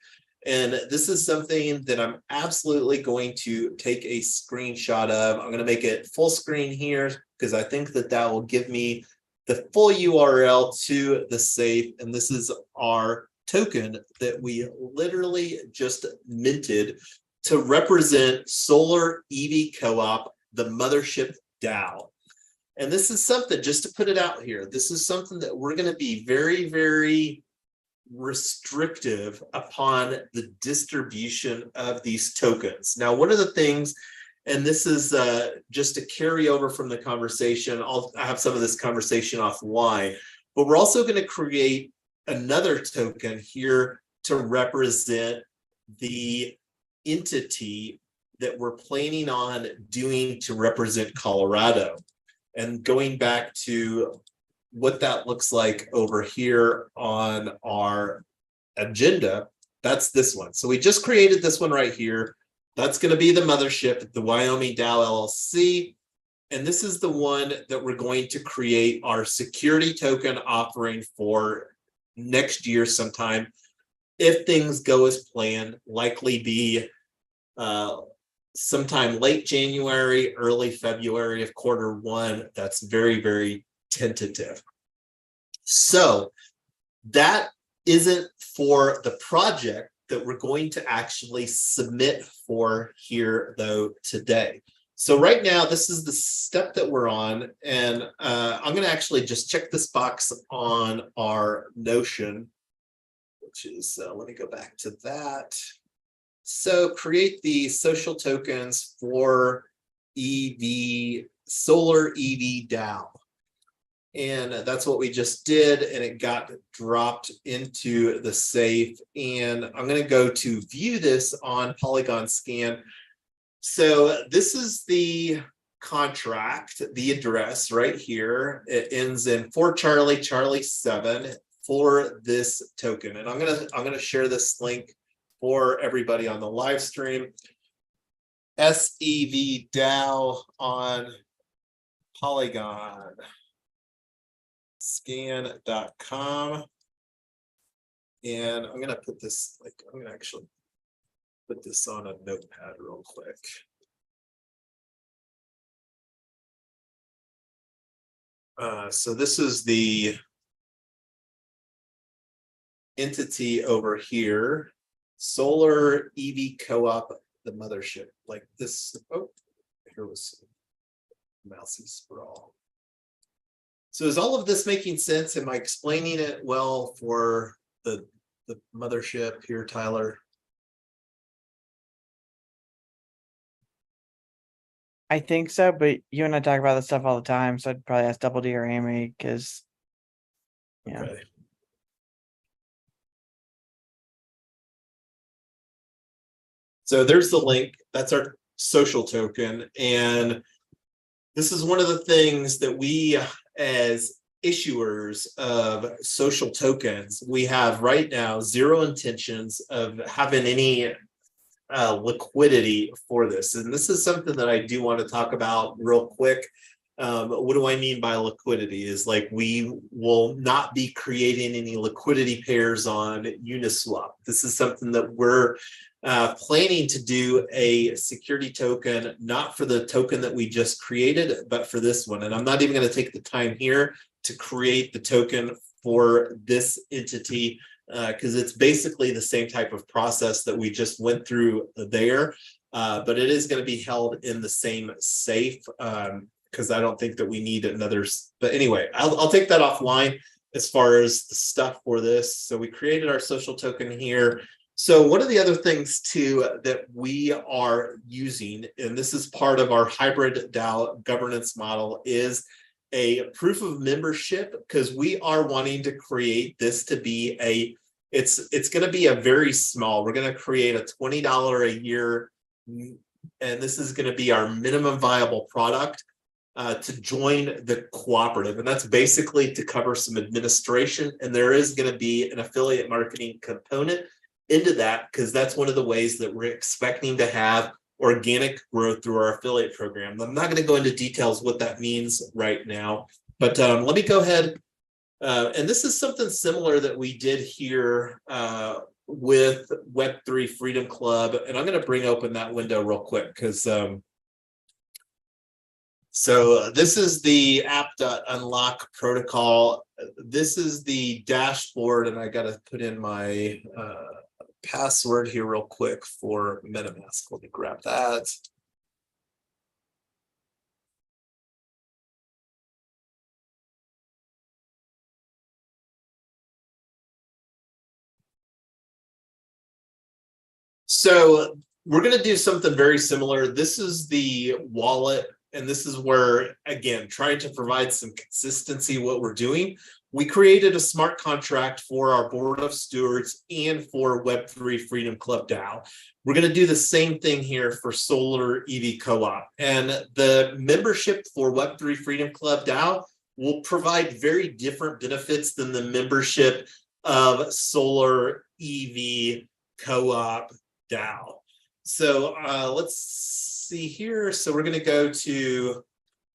And this is something that I'm absolutely going to take a screenshot of. I'm going to make it full screen here because I think that that will give me the full URL to the safe. And this is our token that we literally just minted to represent Solar EV Co-op, the mothership DAO. And this is something, just to put it out here, this is something that we're going to be very, very restrictive upon the distribution of these tokens. Now, one of the things, and this is just a carryover from the conversation, I have some of this conversation offline, but we're also going to create another token here to represent the entity that we're planning on doing to represent Colorado. And going back to what that looks like over here on our agenda, that's this one. So we just created this one right here. That's going to be the mothership, the Wyoming DAO LLC. And this is the one that we're going to create our security token offering for next year sometime. If things go as planned, likely be sometime late January, early February of Q1. That's very, very tentative. So that isn't for the project that we're going to actually submit for here though today. So right now, this is the step that we're on, and I'm going to actually just check this box on our Notion, which is, let me go back to that. So create the social tokens for EV, solar EV DAO. And that's what we just did, and it got dropped into the safe. And I'm going to go to view this on Polygon Scan. So this is the contract, the address right here. It ends in 4 Charlie, Charlie 7 for this token. And I'm gonna share this link for everybody on the live stream. SEV DAO on Polygon scan.com. And I'm gonna put this, like, I'm gonna actually put this on a notepad real quick. So this is the entity over here, Solar EV Co-op, the mothership, like this. Oh, here was mousy sprawl. So is all of this making sense? Am I explaining it well for the mothership here, Tyler? I think so, but you and I talk about this stuff all the time, so I'd probably ask Double D or Amy because, yeah. Okay. So there's the link. That's our social token, and this is one of the things that we, as issuers of social tokens, we have right now zero intentions of having any liquidity for this. And this is something that I do want to talk about real quick. What do I mean by liquidity? Is like we will not be creating any liquidity pairs on Uniswap. This is something that we're planning to do a security token, not for the token that we just created, but for this one. And I'm not even going to take the time here to create the token for this entity, because it's basically the same type of process that we just went through there, but it is going to be held in the same safe, because I don't think that we need another. But anyway, I'll take that offline as far as the stuff for this. So we created our social token here. So one of the other things too that we are using, and this is part of our hybrid DAO governance model, is a proof of membership, because we are wanting to create this to be a, it's going to be a very small, we're going to create a $20 a year, and this is going to be our minimum viable product to join the cooperative. And that's basically to cover some administration. And there is going to be an affiliate marketing component into that, because that's one of the ways that we're expecting to have organic growth through our affiliate program. I'm not going to go into details what that means right now, but let me go ahead. And this is something similar that we did here with Web3 Freedom Club. And I'm going to bring open that window real quick, because so this is the app.unlock protocol. This is the dashboard, and I got to put in my password here real quick for MetaMask. Let me grab that. So we're going to do something very similar. This is the wallet, and this is where, again, trying to provide some consistency what we're doing. We created a smart contract for our board of stewards and for Web3 Freedom Club DAO. We're going to do the same thing here for Solar EV Co-op. And the membership for Web3 Freedom Club DAO will provide very different benefits than the membership of Solar EV Co-op DAO. So let's see here. So we're going to go to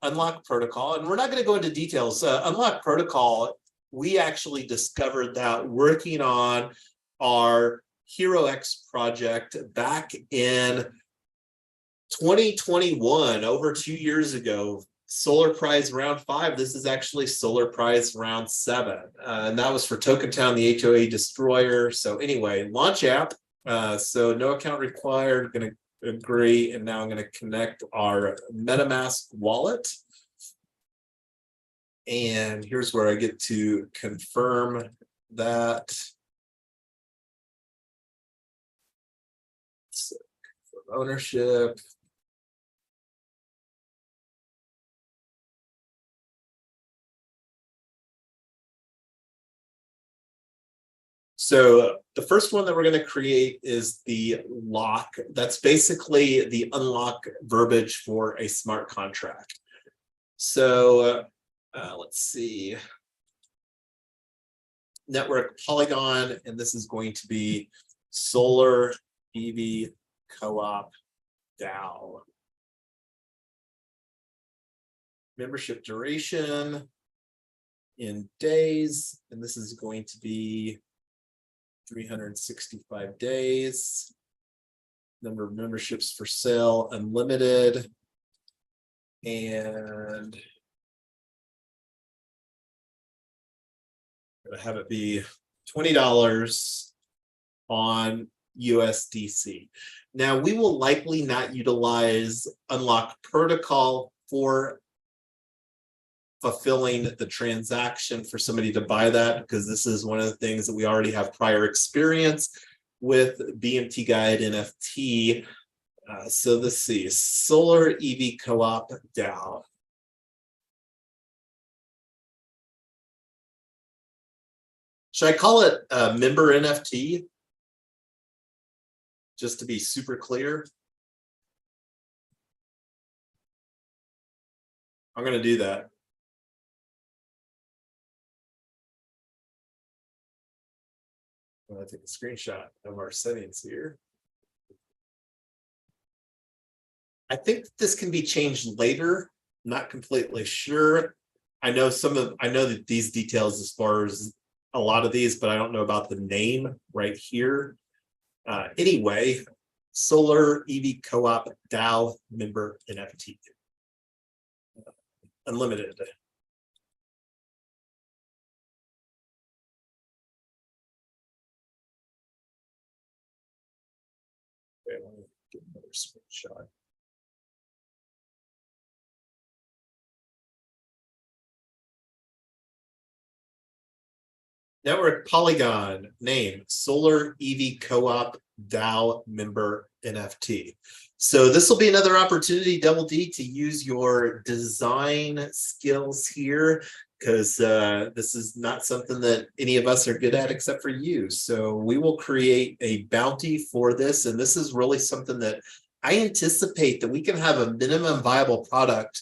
Unlock Protocol, and we're not going to go into details. Unlock Protocol, we actually discovered that working on our HeroX project back in 2021, over 2 years ago, Solar Prize round 5. This is actually Solar Prize round 7. And that was for Token Town, the HOA Destroyer. So anyway, launch app. So no account required, gonna agree. And now I'm gonna connect our MetaMask wallet. And here's where I get to confirm that. So, ownership. So the first one that we're going to create is the lock. That's basically the unlock verbiage for a smart contract. So let's see. Network Polygon, and this is going to be Solar EV Co-op DAO. Membership duration in days, and this is going to be 365 days. Number of memberships for sale, unlimited. And I'm gonna have it be $20 on USDC. Now, we will likely not utilize Unlock Protocol for fulfilling the transaction for somebody to buy that, because this is one of the things that we already have prior experience with BMT Guide NFT. So let's see, Solar EV Co-op DAO. Should I call it a member NFT? Just to be super clear. I'm going to do that. I'm going to take a screenshot of our settings here. I think this can be changed later. Not completely sure. I know that these details as far as a lot of these, but I don't know about the name right here. Anyway, Solar EV Co-op DAO member NFT. Unlimited. Okay, let me get another screenshot. Network Polygon, name Solar EV Co-op DAO member NFT. So this will be another opportunity, Double D, to use your design skills here, because this is not something that any of us are good at except for you. So we will create a bounty for this, and this is really something that I anticipate that we can have a minimum viable product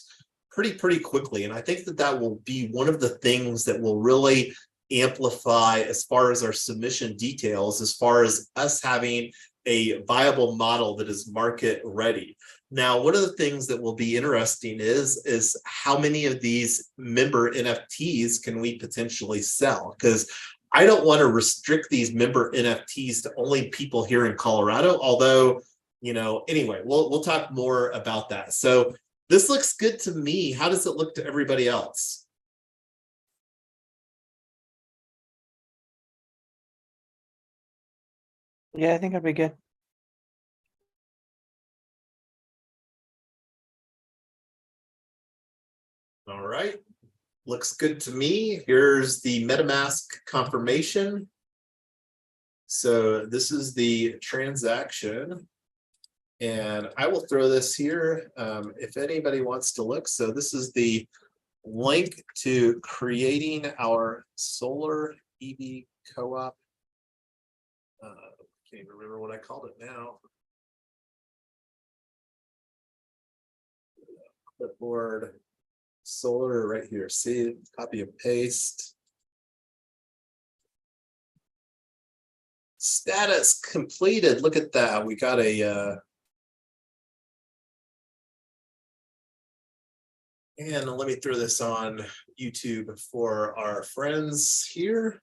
pretty quickly. And I think that that will be one of the things that will really amplify as far as our submission details, as far as us having a viable model that is market ready. Now, one of the things that will be interesting is how many of these member NFTs can we potentially sell? Because I don't want to restrict these member NFTs to only people here in Colorado, although, you know, anyway, we'll talk more about that. So this looks good to me. How does it look to everybody else? Yeah, I think it'd be good. All right, looks good to me. Here's the MetaMask confirmation. So this is the transaction, and I will throw this here if anybody wants to look. So this is the link to creating our Solar EV Co-op. Can't even remember what I called it now. Clipboard, Solar right here. See, copy and paste. Status completed. Look at that. We got a and let me throw this on YouTube for our friends here.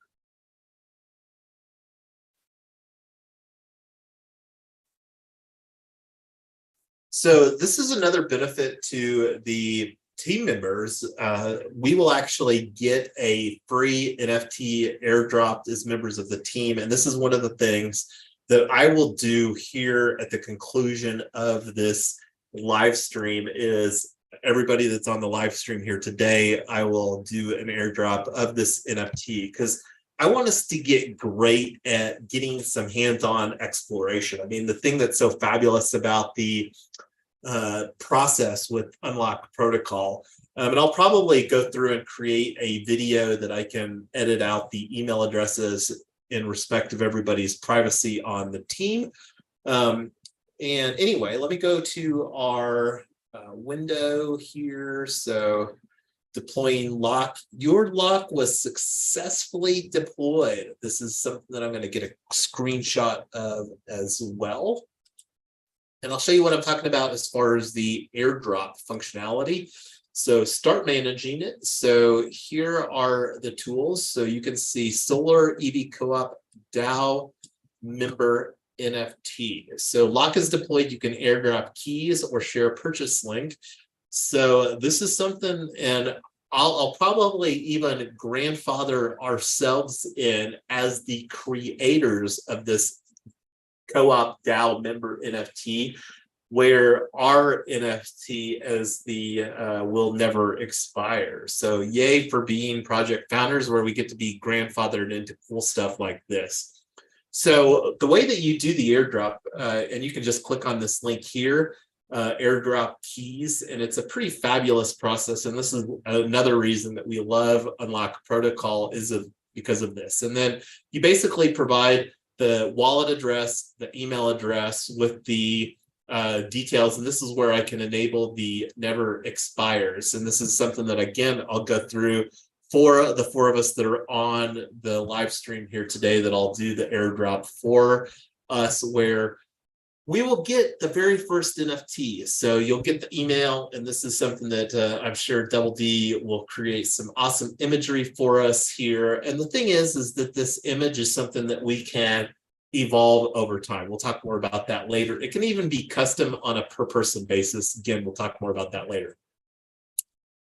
So this is another benefit to the team members. We will actually get a free NFT airdropped as members of the team. And this is one of the things that I will do here at the conclusion of this live stream is everybody that's on the live stream here today, I will do an airdrop of this NFT because I want us to get great at getting some hands-on exploration. I mean, the thing that's so fabulous about the process with Unlock Protocol, and I'll probably go through and create a video that I can edit out the email addresses in respect of everybody's privacy on the team. And anyway, let me go to our window here. So deploying lock. Your lock was successfully deployed. This is something that I'm going to get a screenshot of as well. And I'll show you what I'm talking about as far as the airdrop functionality. So start managing it. So here are the tools. So you can see Solar EV Co-op DAO member NFT. So lock is deployed. You can airdrop keys or share a purchase link. So this is something, and I'll probably even grandfather ourselves in as the creators of this co-op DAO member NFT, where our NFT as the will never expire. So yay for being project founders, where we get to be grandfathered into cool stuff like this. So the way that you do the airdrop, and you can just click on this link here, airdrop keys, and it's a pretty fabulous process. And this is another reason that we love Unlock Protocol is because of this. And then you basically provide the wallet address, the email address with the details, and this is where I can enable the never expires. And this is something that, again, I'll go through for the four of us that are on the live stream here today, that I'll do the airdrop for us, where we will get the very first NFT. So you'll get the email, and this is something that I'm sure Double D will create some awesome imagery for us here. And the thing is that this image is something that we can evolve over time. We'll talk more about that later. It can even be custom on a per person basis. Again, we'll talk more about that later.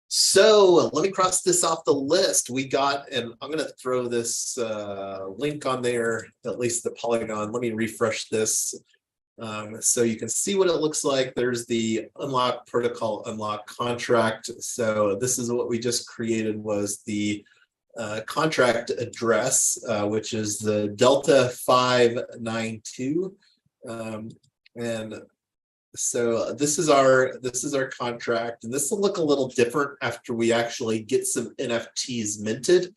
So let me cross this off the list. We got, and I'm going to throw this link on there, at least the Polygon. Let me refresh this so you can see what it looks like. There's the Unlock Protocol Unlock contract. So this is what we just created, was the contract address, which is the Delta 592. And so this is our contract, and this will look a little different after we actually get some NFTs minted.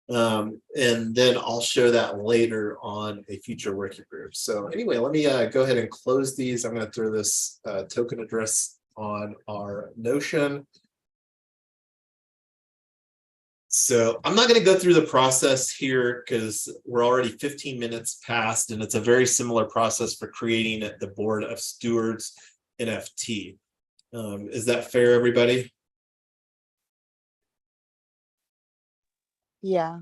And then I'll show that later on a future working group. So anyway, let me go ahead and close these. I'm going to throw this token address on our Notion. So I'm not going to go through the process here because we're already 15 minutes past, and it's a very similar process for creating the Board of Stewards NFT. Is that fair, everybody? Yeah.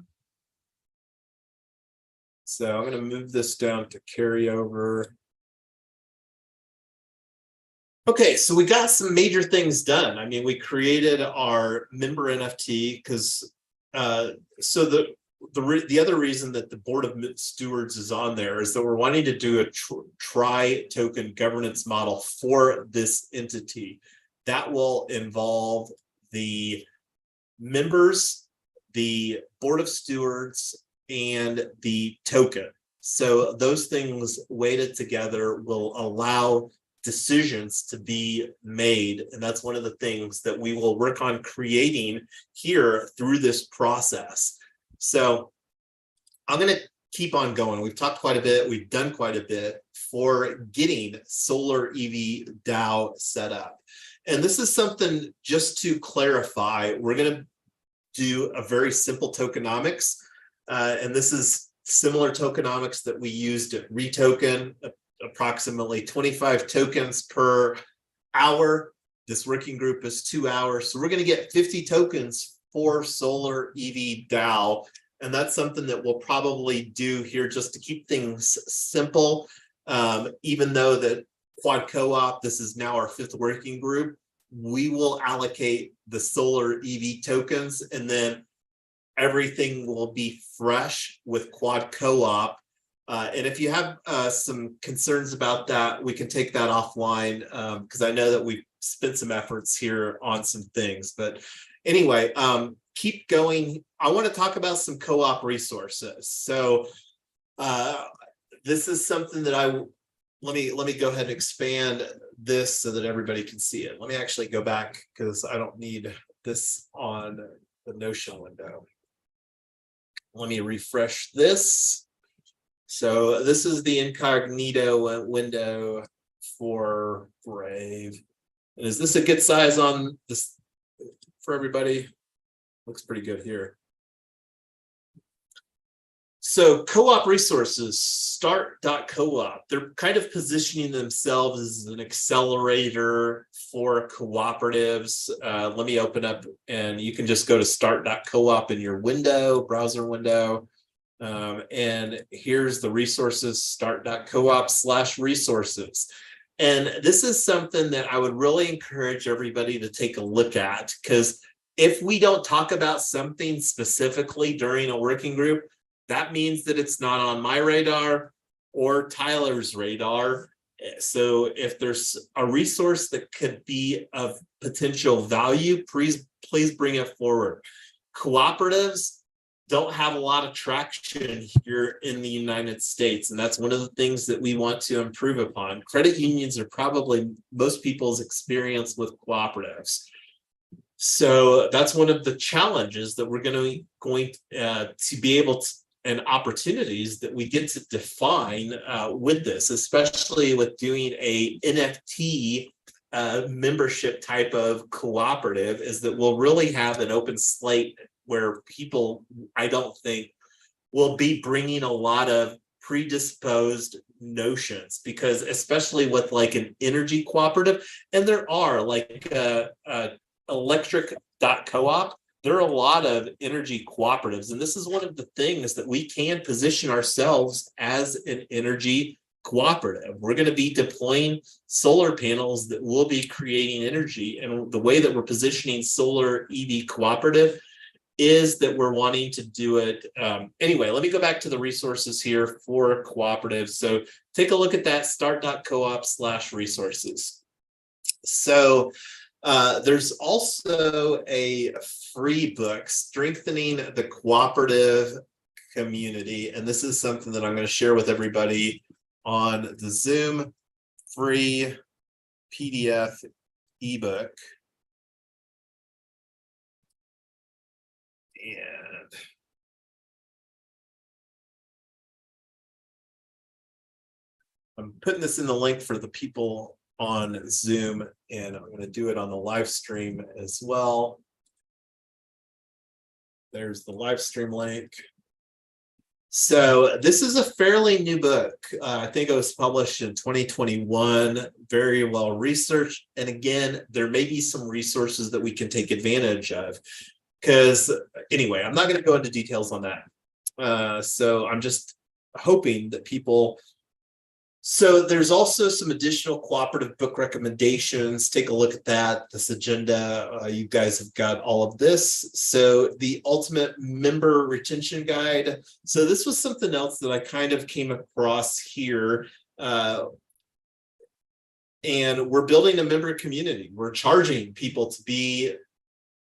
So I'm going to move this down to carryover. Okay, so we got some major things done. I mean, we created our member NFT because so the other reason that the Board of Stewards is on there is that we're wanting to do a tri-token governance model for this entity that will involve the members, the Board of Stewards, and the token. So those things weighted together will allow decisions to be made. And that's one of the things that we will work on creating here through this process. So I'm going to keep on going. We've talked quite a bit. We've done quite a bit for getting Solar EV DAO set up. And this is something, just to clarify, we're going to do a very simple tokenomics. And this is similar tokenomics that we used at Retoken, approximately 25 tokens per hour. This working group is 2 hours. So we're going to get 50 tokens for Solar EV DAO. And that's something that we'll probably do here just to keep things simple, even though that Quad Co-op, this is now our 5th working group. We will allocate the solar EV tokens, and then everything will be fresh with Quad Co-op. And if you have some concerns about that, we can take that offline, because I know that we've spent some efforts here on some things. But anyway, keep going. I want to talk about some co-op resources. So this is something that let me go ahead and expand this so that everybody can see it. Let me actually go back, because I don't need this on the Notion window. Let me refresh this. So this is the incognito window for Brave. And is this a good size on this for everybody? Looks pretty good here. So co-op resources, start.coop, they're kind of positioning themselves as an accelerator for cooperatives. Let me open up, and you can just go to start.coop in your window, browser window. And here's the resources, start.coop/resources. And this is something that I would really encourage everybody to take a look at, because if we don't talk about something specifically during a working group, that means that it's not on my radar or Tyler's radar. So if there's a resource that could be of potential value, please bring it forward. Cooperatives don't have a lot of traction here in the United States, and that's one of the things that we want to improve upon. Credit unions are probably most people's experience with cooperatives. So that's one of the challenges that we're going to be able to, and opportunities that we get to define with this, especially with doing a NFT membership type of cooperative, is that we'll really have an open slate where people, I don't think, will be bringing a lot of predisposed notions, because especially with like an energy cooperative, and there are like electric.coop, there are a lot of energy cooperatives, and this is one of the things that we can position ourselves as an energy cooperative. We're going to be deploying solar panels that will be creating energy, and the way that we're positioning solar EV cooperative is that we're wanting to do it. Anyway, let me go back to the resources here for cooperatives. So take a look at that, start.coop/resources. So there's also a free book, Strengthening the Cooperative Community. And this is something that I'm going to share with everybody on the Zoom, free PDF ebook. And I'm putting this in the link for the people on Zoom, and I'm going to do it on the live stream as well. There's the live stream link. So this is a fairly new book. I think it was published in 2021, very well researched. And again, there may be some resources that we can take advantage of, because anyway, I'm not going to go into details on that. So I'm just hoping that people. So there's also some additional cooperative book recommendations. Take a look at that, this agenda. You guys have got all of this. So the ultimate member retention guide. So this was something else that I kind of came across here. And we're building a member community. We're charging people to be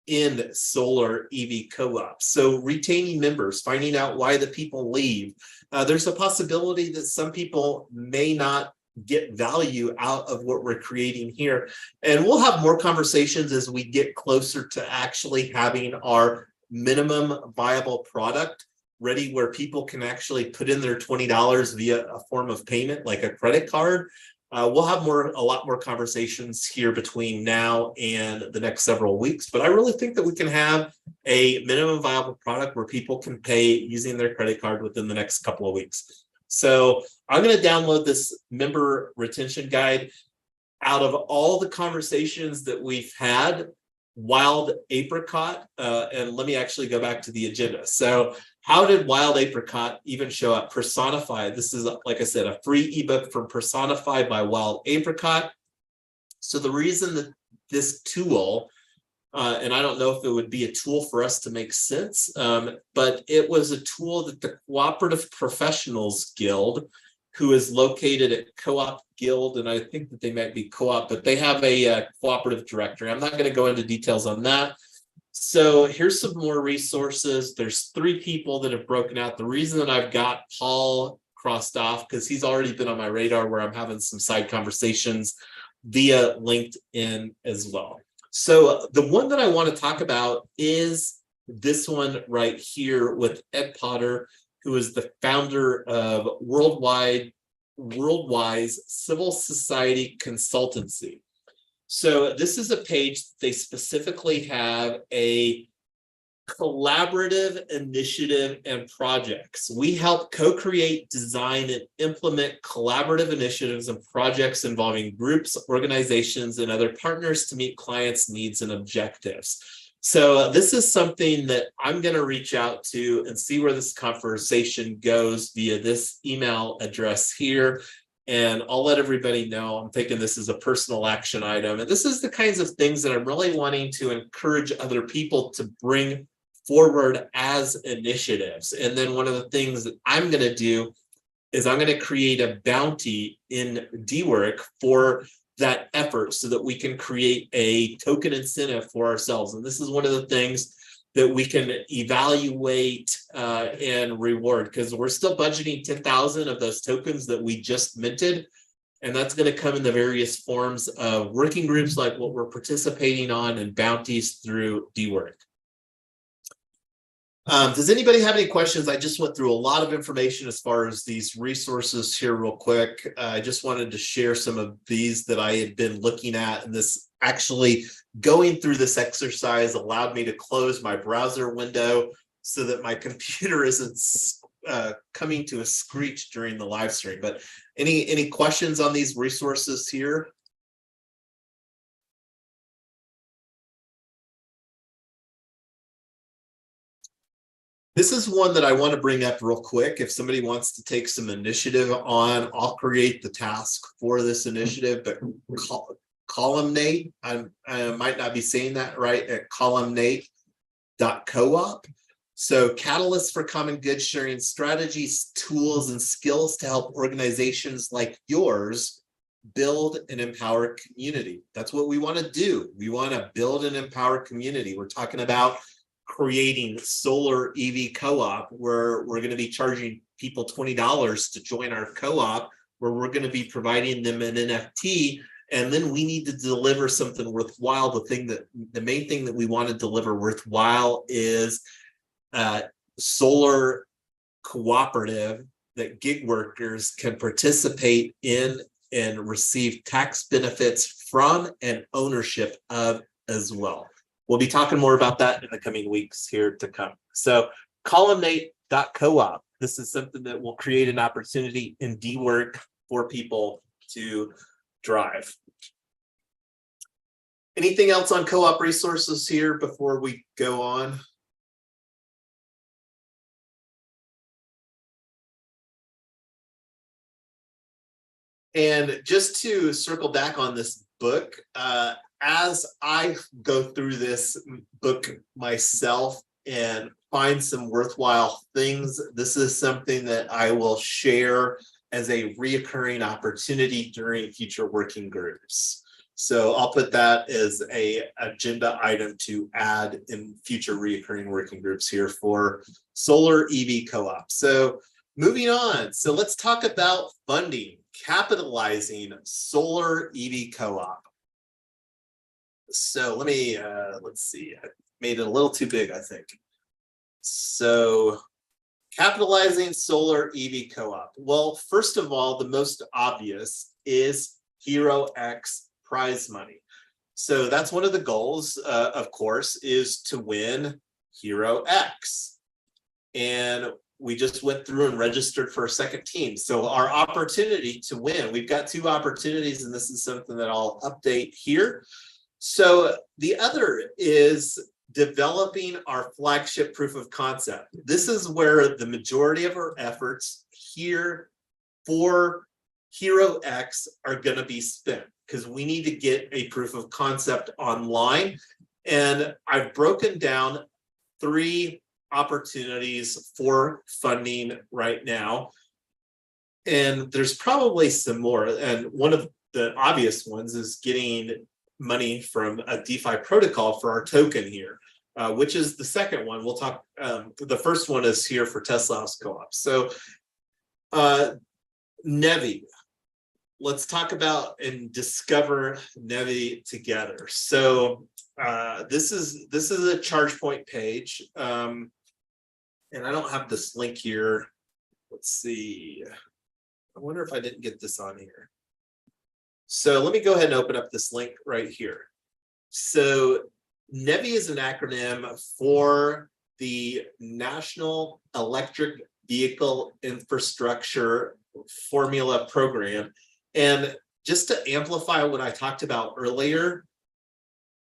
in solar EV co-ops. So retaining members, finding out why the people leave. There's a possibility that some people may not get value out of what we're creating here. And we'll have more conversations as we get closer to actually having our minimum viable product ready, where people can actually put in their $20 via a form of payment, like a credit card. We'll have a lot more conversations here between now and the next several weeks, but I really think that we can have a minimum viable product where people can pay using their credit card within the next couple of weeks. So I'm going to download this member retention guide. Out of all the conversations that we've had, Wild Apricot, and let me actually go back to the agenda. So how did Wild Apricot even show up? Personify. This is, like I said, a free ebook from Personify by Wild Apricot. So the reason that this tool, and I don't know if it would be a tool for us to make sense, but it was a tool that the Cooperative Professionals Guild, who is located at Co-op Guild, and I think that they might be co-op, but they have a cooperative directory. I'm not going to go into details on that. So here's some more resources. There's 3 people that have broken out. The reason that I've got Paul crossed off, because he's already been on my radar where I'm having some side conversations via LinkedIn as well. So the one that I want to talk about is this one right here with Ed Potter, who is the founder of Worldwise Civil Society Consultancy. So this is a page that they specifically have a collaborative initiative and projects. We help co-create, design, and implement collaborative initiatives and projects involving groups, organizations, and other partners to meet clients' needs and objectives. So this is something that I'm going to reach out to and see where this conversation goes via this email address here. And I'll let everybody know. I'm thinking this is a personal action item. And this is the kinds of things that I'm really wanting to encourage other people to bring forward as initiatives. And then one of the things that I'm going to do is I'm going to create a bounty in DWork for that effort so that we can create a token incentive for ourselves. And this is one of the things that we can evaluate and reward, because we're still budgeting 10,000 of those tokens that we just minted. And that's going to come in the various forms of working groups like what we're participating on and bounties through DWork. Does anybody have any questions? I just went through a lot of information as far as these resources here real quick. I just wanted to share some of these that I had been looking at, and this actually going through this exercise allowed me to close my browser window so that my computer isn't coming to a screech during the live stream. But any questions on these resources here? This is one that I want to bring up real quick. If somebody wants to take some initiative on, I'll create the task for this initiative, but columnate, I might not be saying that right, at columnate.coop. So catalysts for common good, sharing strategies, tools, and skills to help organizations like yours build and empower community. That's what we want to do. We want to build and empower community. We're talking about creating solar EV co-op, where we're going to be charging people $20 to join our co-op, where we're going to be providing them an NFT, and then we need to deliver something worthwhile. The main thing that we want to deliver worthwhile is solar cooperative that gig workers can participate in and receive tax benefits from and ownership of as well. We'll be talking more about that in the coming weeks here to come. So columnate.coop. This is something that will create an opportunity in DWork for people to drive. Anything else on co-op resources here before we go on? And just to circle back on this book, as I go through this book myself and find some worthwhile things, this is something that I will share as a reoccurring opportunity during future working groups. So I'll put that as an agenda item to add in future reoccurring working groups here for solar EV co-op. So moving on. So let's talk about funding, capitalizing solar EV co-op. So let's see, I made it a little too big, I think. So capitalizing solar EV co-op. Well, first of all, the most obvious is Hero X prize money. So that's one of the goals, of course, is to win Hero X. And we just went through and registered for a second team. So our opportunity to win, we've got 2 opportunities, and this is something that I'll update here. So the other is developing our flagship proof of concept. This is where the majority of our efforts here for Hero X are going to be spent, because we need to get a proof of concept online. And I've broken down 3 opportunities for funding right now. And there's probably some more. And one of the obvious ones is getting money from a DeFi protocol for our token here, which is the second one. We'll talk, the first one is here for Tesla House Co-op. So Nevi, let's talk about and discover Nevi together. So this is a charge point page. And I don't have this link here. Let's see. I wonder if I didn't get this on here. So let me go ahead and open up this link right here. So Nevi is an acronym for the National Electric Vehicle Infrastructure Formula Program. And just to amplify what I talked about earlier,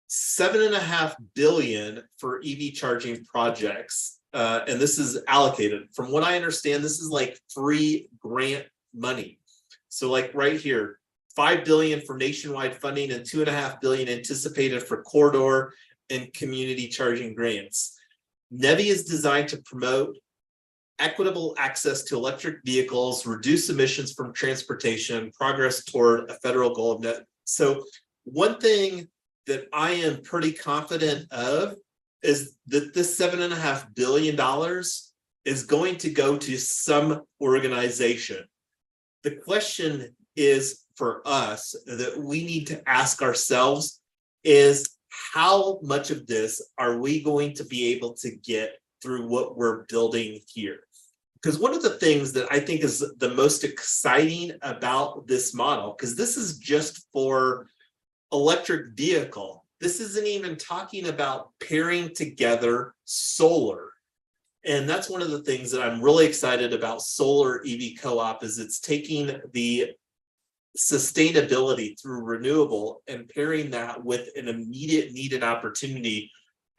$7.5 billion for EV charging projects. And this is allocated. From what I understand, this is like free grant money. So like right here, $5 billion for nationwide funding and $2.5 billion anticipated for corridor and community charging grants. Nevi is designed to promote equitable access to electric vehicles, reduce emissions from transportation, progress toward a federal goal of net. So one thing that I am pretty confident of is that this $7.5 billion is going to go to some organization. The question is for us that we need to ask ourselves is, how much of this are we going to be able to get through what we're building here? Because one of the things that I think is the most exciting about this model, because this is just for electric vehicle, this isn't even talking about pairing together solar. And that's one of the things that I'm really excited about solar EV co-op, is it's taking the sustainability through renewable and pairing that with an immediate need and opportunity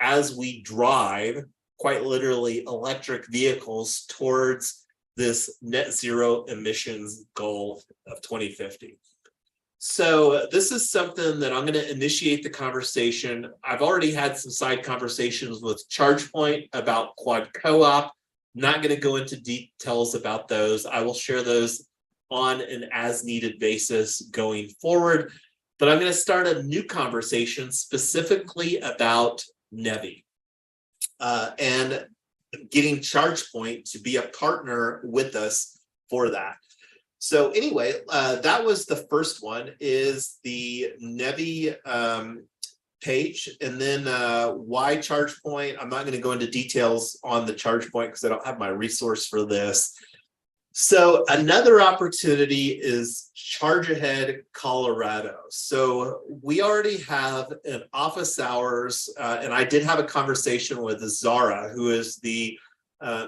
as we drive, quite literally, electric vehicles towards this net zero emissions goal of 2050. So this is something that I'm going to initiate the conversation. I've already had some side conversations with ChargePoint about Quad Co-op. Not going to go into details about those. I will share those on an as needed basis going forward. But I'm going to start a new conversation specifically about Nevi and getting ChargePoint to be a partner with us for that. So anyway, that was the first one, is the Nevi page. And then why ChargePoint? I'm not going to go into details on the ChargePoint because I don't have my resource for this. So another opportunity is Charge Ahead Colorado. So we already have an office hours, and I did have a conversation with Zara, who is the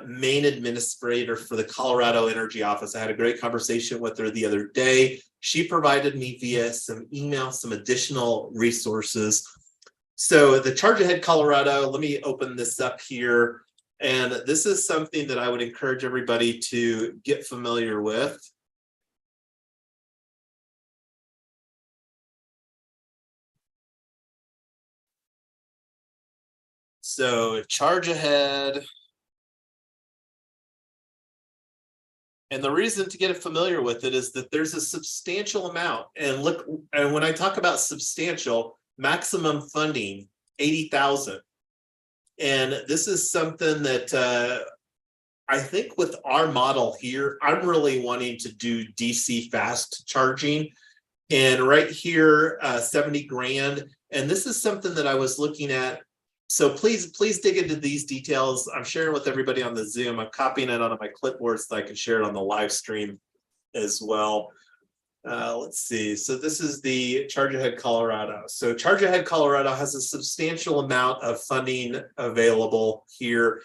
main administrator for the Colorado Energy Office. I had a great conversation with her the other day. She provided me via some email some additional resources. So the Charge Ahead Colorado, let me open this up here. And this is something that I would encourage everybody to get familiar with. So Charge Ahead. And the reason to get familiar with it is that there's a substantial amount. And look, and when I talk about substantial, maximum funding, 80,000. And this is something that I think with our model here, I'm really wanting to do DC fast charging. And right here, 70 grand. And this is something that I was looking at. So please dig into these details. I'm sharing with everybody on the Zoom. I'm copying it onto my clipboard so I can share it on the live stream as well. Let's see. So this is the Charge Ahead Colorado. So Charge Ahead Colorado has a substantial amount of funding available here.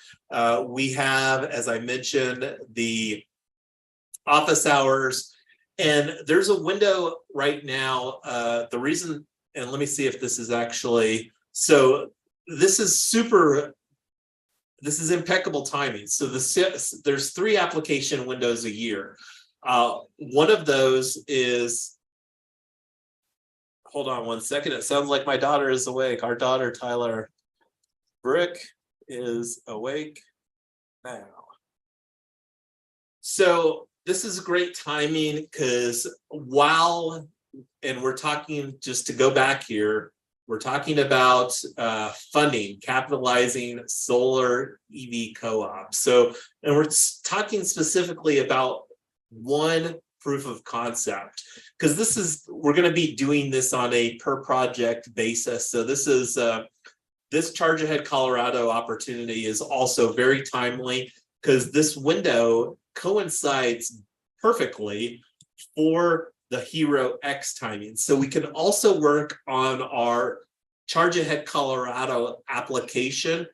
We have, as I mentioned, the office hours, and there's a window right now. The reason and let me see if this is actually, so this is impeccable timing. So there's 3 application windows a year. One of those is, hold on one second. It sounds like my daughter is awake. Our daughter, Tyler Brick, is awake now. So this is great timing because and we're talking, just to go back here, we're talking about funding, capitalizing solar EV co-op. So, and we're talking specifically about one proof of concept, because we're going to be doing this on a per project basis. So this is, this Charge Ahead Colorado opportunity is also very timely because this window coincides perfectly for the Hero X timing. So we can also work on our Charge Ahead Colorado application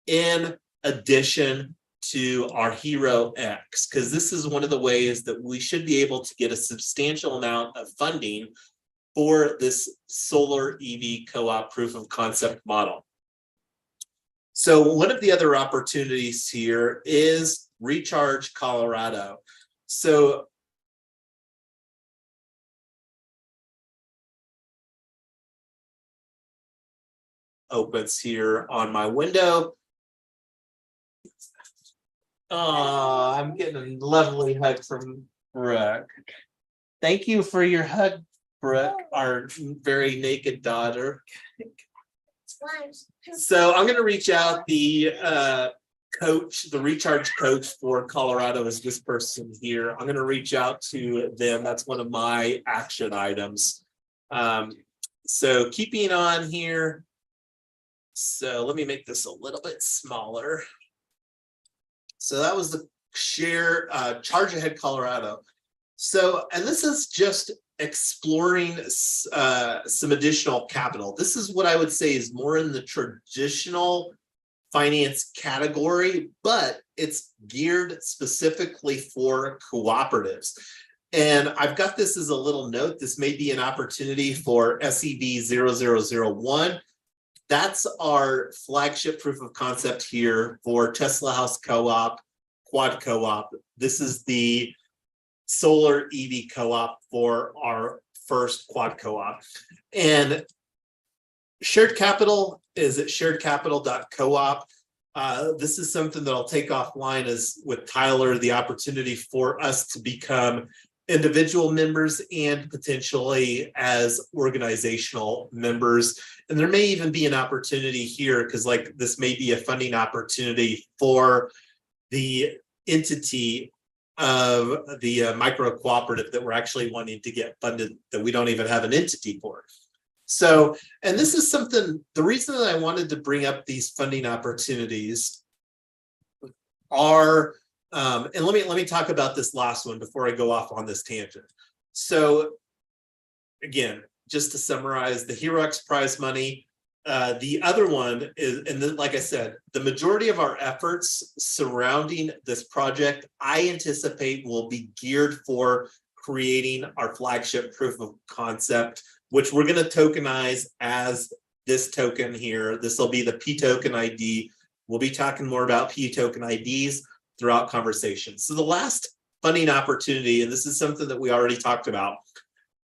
in addition to our Hero X, because this is one of the ways that we should be able to get a substantial amount of funding for this solar EV co-op proof of concept model. So one of the other opportunities here is Recharge Colorado. So opens here on my window. Oh, I'm getting a lovely hug from Brooke. Thank you for your hug, Brooke, our very naked daughter. So I'm going to reach out. The coach, the recharge coach for Colorado is this person here. I'm going to reach out to them. That's one of my action items. So keeping on here. So let me make this a little bit smaller. So that was the Charge Ahead Colorado. So, and this is just exploring some additional capital. This is what I would say is more in the traditional finance category, but it's geared specifically for cooperatives. And I've got this as a little note. This may be an opportunity for SEB 0001. That's our flagship proof of concept here for Tesla House Co-op, Quad Co-op. This is the solar EV co-op for our first quad co-op. And shared capital is at sharedcapital.coop. This is something that I'll take offline, is with Tyler, the opportunity for us to become individual members and potentially as organizational members. And there may even be an opportunity here, because like this may be a funding opportunity for the entity of the micro cooperative that we're actually wanting to get funded, that we don't even have an entity for. So, and this is something, the reason that I wanted to bring up these funding opportunities are, and let me talk about this last one before I go off on this tangent. So again, just to summarize, the Hero X prize money, the other one is, and then, like I said, the majority of our efforts surrounding this project, I anticipate will be geared for creating our flagship proof of concept, which we're going to tokenize as this token here. This will be the P token ID. We'll be talking more about P token IDs throughout conversation. So the last funding opportunity, and this is something that we already talked about,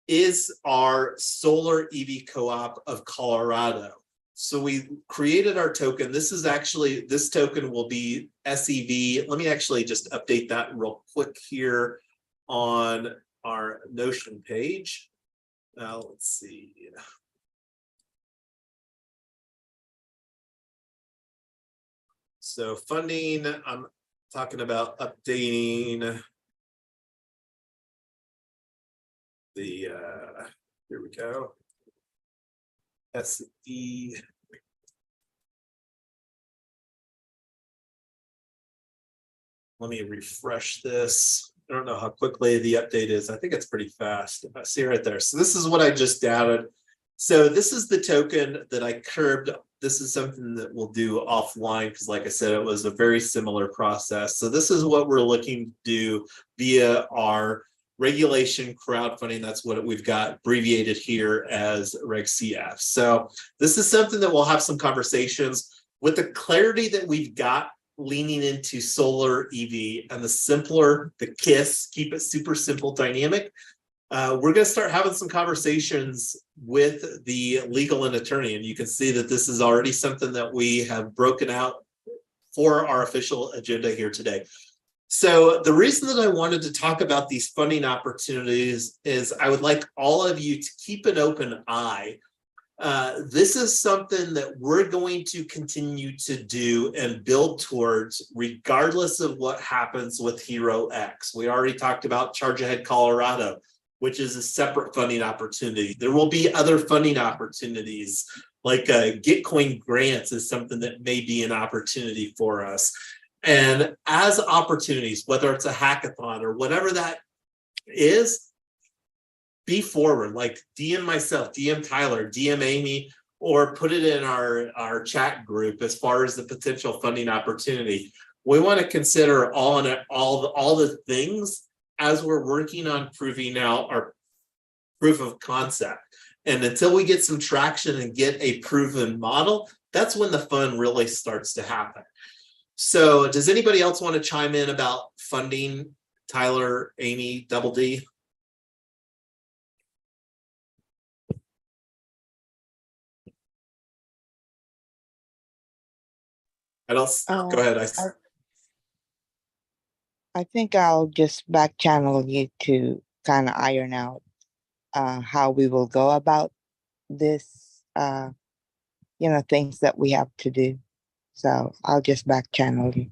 is our solar EV co-op of Colorado. So we created our token. This is actually, this token will be SEV. Let me actually just update that real quick here on our Notion page. Now let's see. So funding, I'm talking about updating the, here we go. SE. Let me refresh this. I don't know how quickly the update is. I think it's pretty fast. I see right there. So this is what I just added. So this is the token that I curbed. This is something that we'll do offline because, like I said, it was a very similar process. So this is what we're looking to do via our regulation crowdfunding. That's what we've got abbreviated here as Reg CF. So this is something that we'll have some conversations with the clarity that we've got leaning into solar EV and the simpler, the KISS, keep it super simple, dynamic. We're going to start having some conversations with the legal and attorney, and you can see that this is already something that we have broken out for our official agenda here today. So the reason that I wanted to talk about these funding opportunities is I would like all of you to keep an open eye. This is something that we're going to continue to do and build towards regardless of what happens with Hero X. We already talked about Charge Ahead Colorado, which is a separate funding opportunity. There will be other funding opportunities, like Gitcoin grants is something that may be an opportunity for us. And as opportunities, whether it's a hackathon or whatever that is, be forward, like DM myself, DM Tyler, DM Amy, or put it in our chat group as far as the potential funding opportunity. We want to consider all the things as we're working on proving out our proof of concept. And until we get some traction and get a proven model, that's when the fun really starts to happen. So does anybody else want to chime in about funding? Tyler, Amy, Double D? Go ahead. I think I'll just back channel you to kind of iron out how we will go about this, things that we have to do. So I'll just back channel you.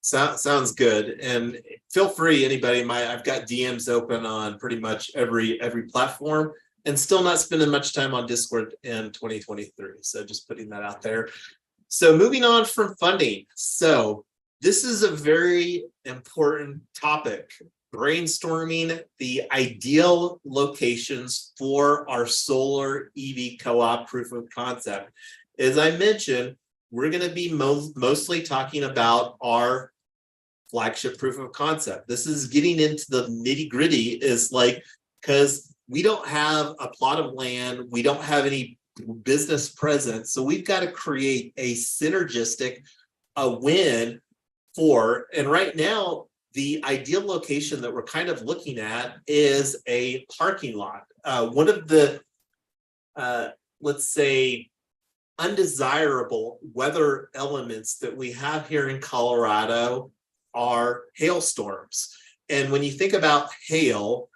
Sounds good. And feel free, anybody, I've got DMs open on pretty much every platform, and still not spending much time on Discord in 2023. So just putting that out there. So moving on from funding. So this is a very important topic, brainstorming the ideal locations for our solar EV co-op proof of concept. As I mentioned, we're going to be mostly talking about our flagship proof of concept. This is getting into the nitty gritty, is like, because we don't have a plot of land, we don't have any business presence, so we've got to create a synergistic win for, and right now, the ideal location that we're kind of looking at is a parking lot. One of the, let's say, undesirable weather elements that we have here in Colorado are hailstorms. And when you think about hail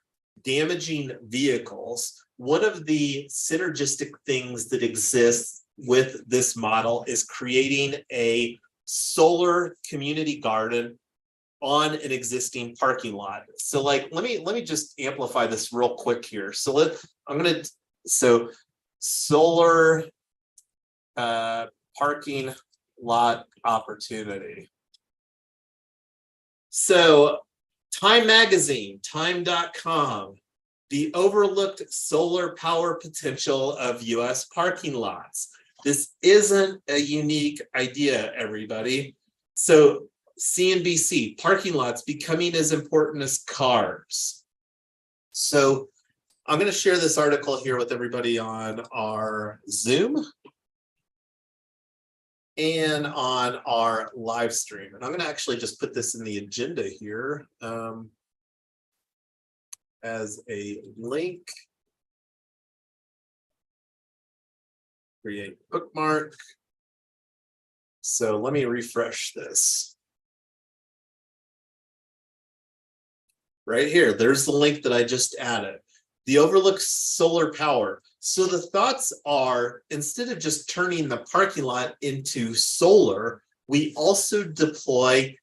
damaging vehicles, one of the synergistic things that exists with this model is creating a solar community garden on an existing parking lot. So like, let me just amplify this real quick here. So solar parking lot opportunity. So Time Magazine, time.com, the overlooked solar power potential of US parking lots. This isn't a unique idea, everybody. So CNBC, parking lots becoming as important as cars. So I'm going to share this article here with everybody on our Zoom and on our live stream. And I'm going to actually just put this in the agenda here as a link. Create bookmark. So let me refresh this. Right here, there's the link that I just added. The overlooked solar power. So the thoughts are, instead of just turning the parking lot into solar, we also deploy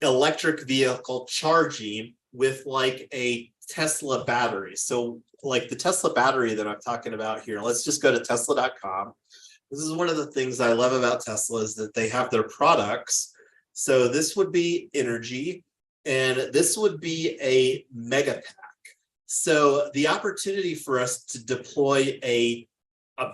electric vehicle charging with like a Tesla battery. So like the Tesla battery that I'm talking about here, let's just go to tesla.com. This is one of the things I love about Tesla, is that they have their products. So this would be energy, and this would be a mega pack. So the opportunity for us to deploy a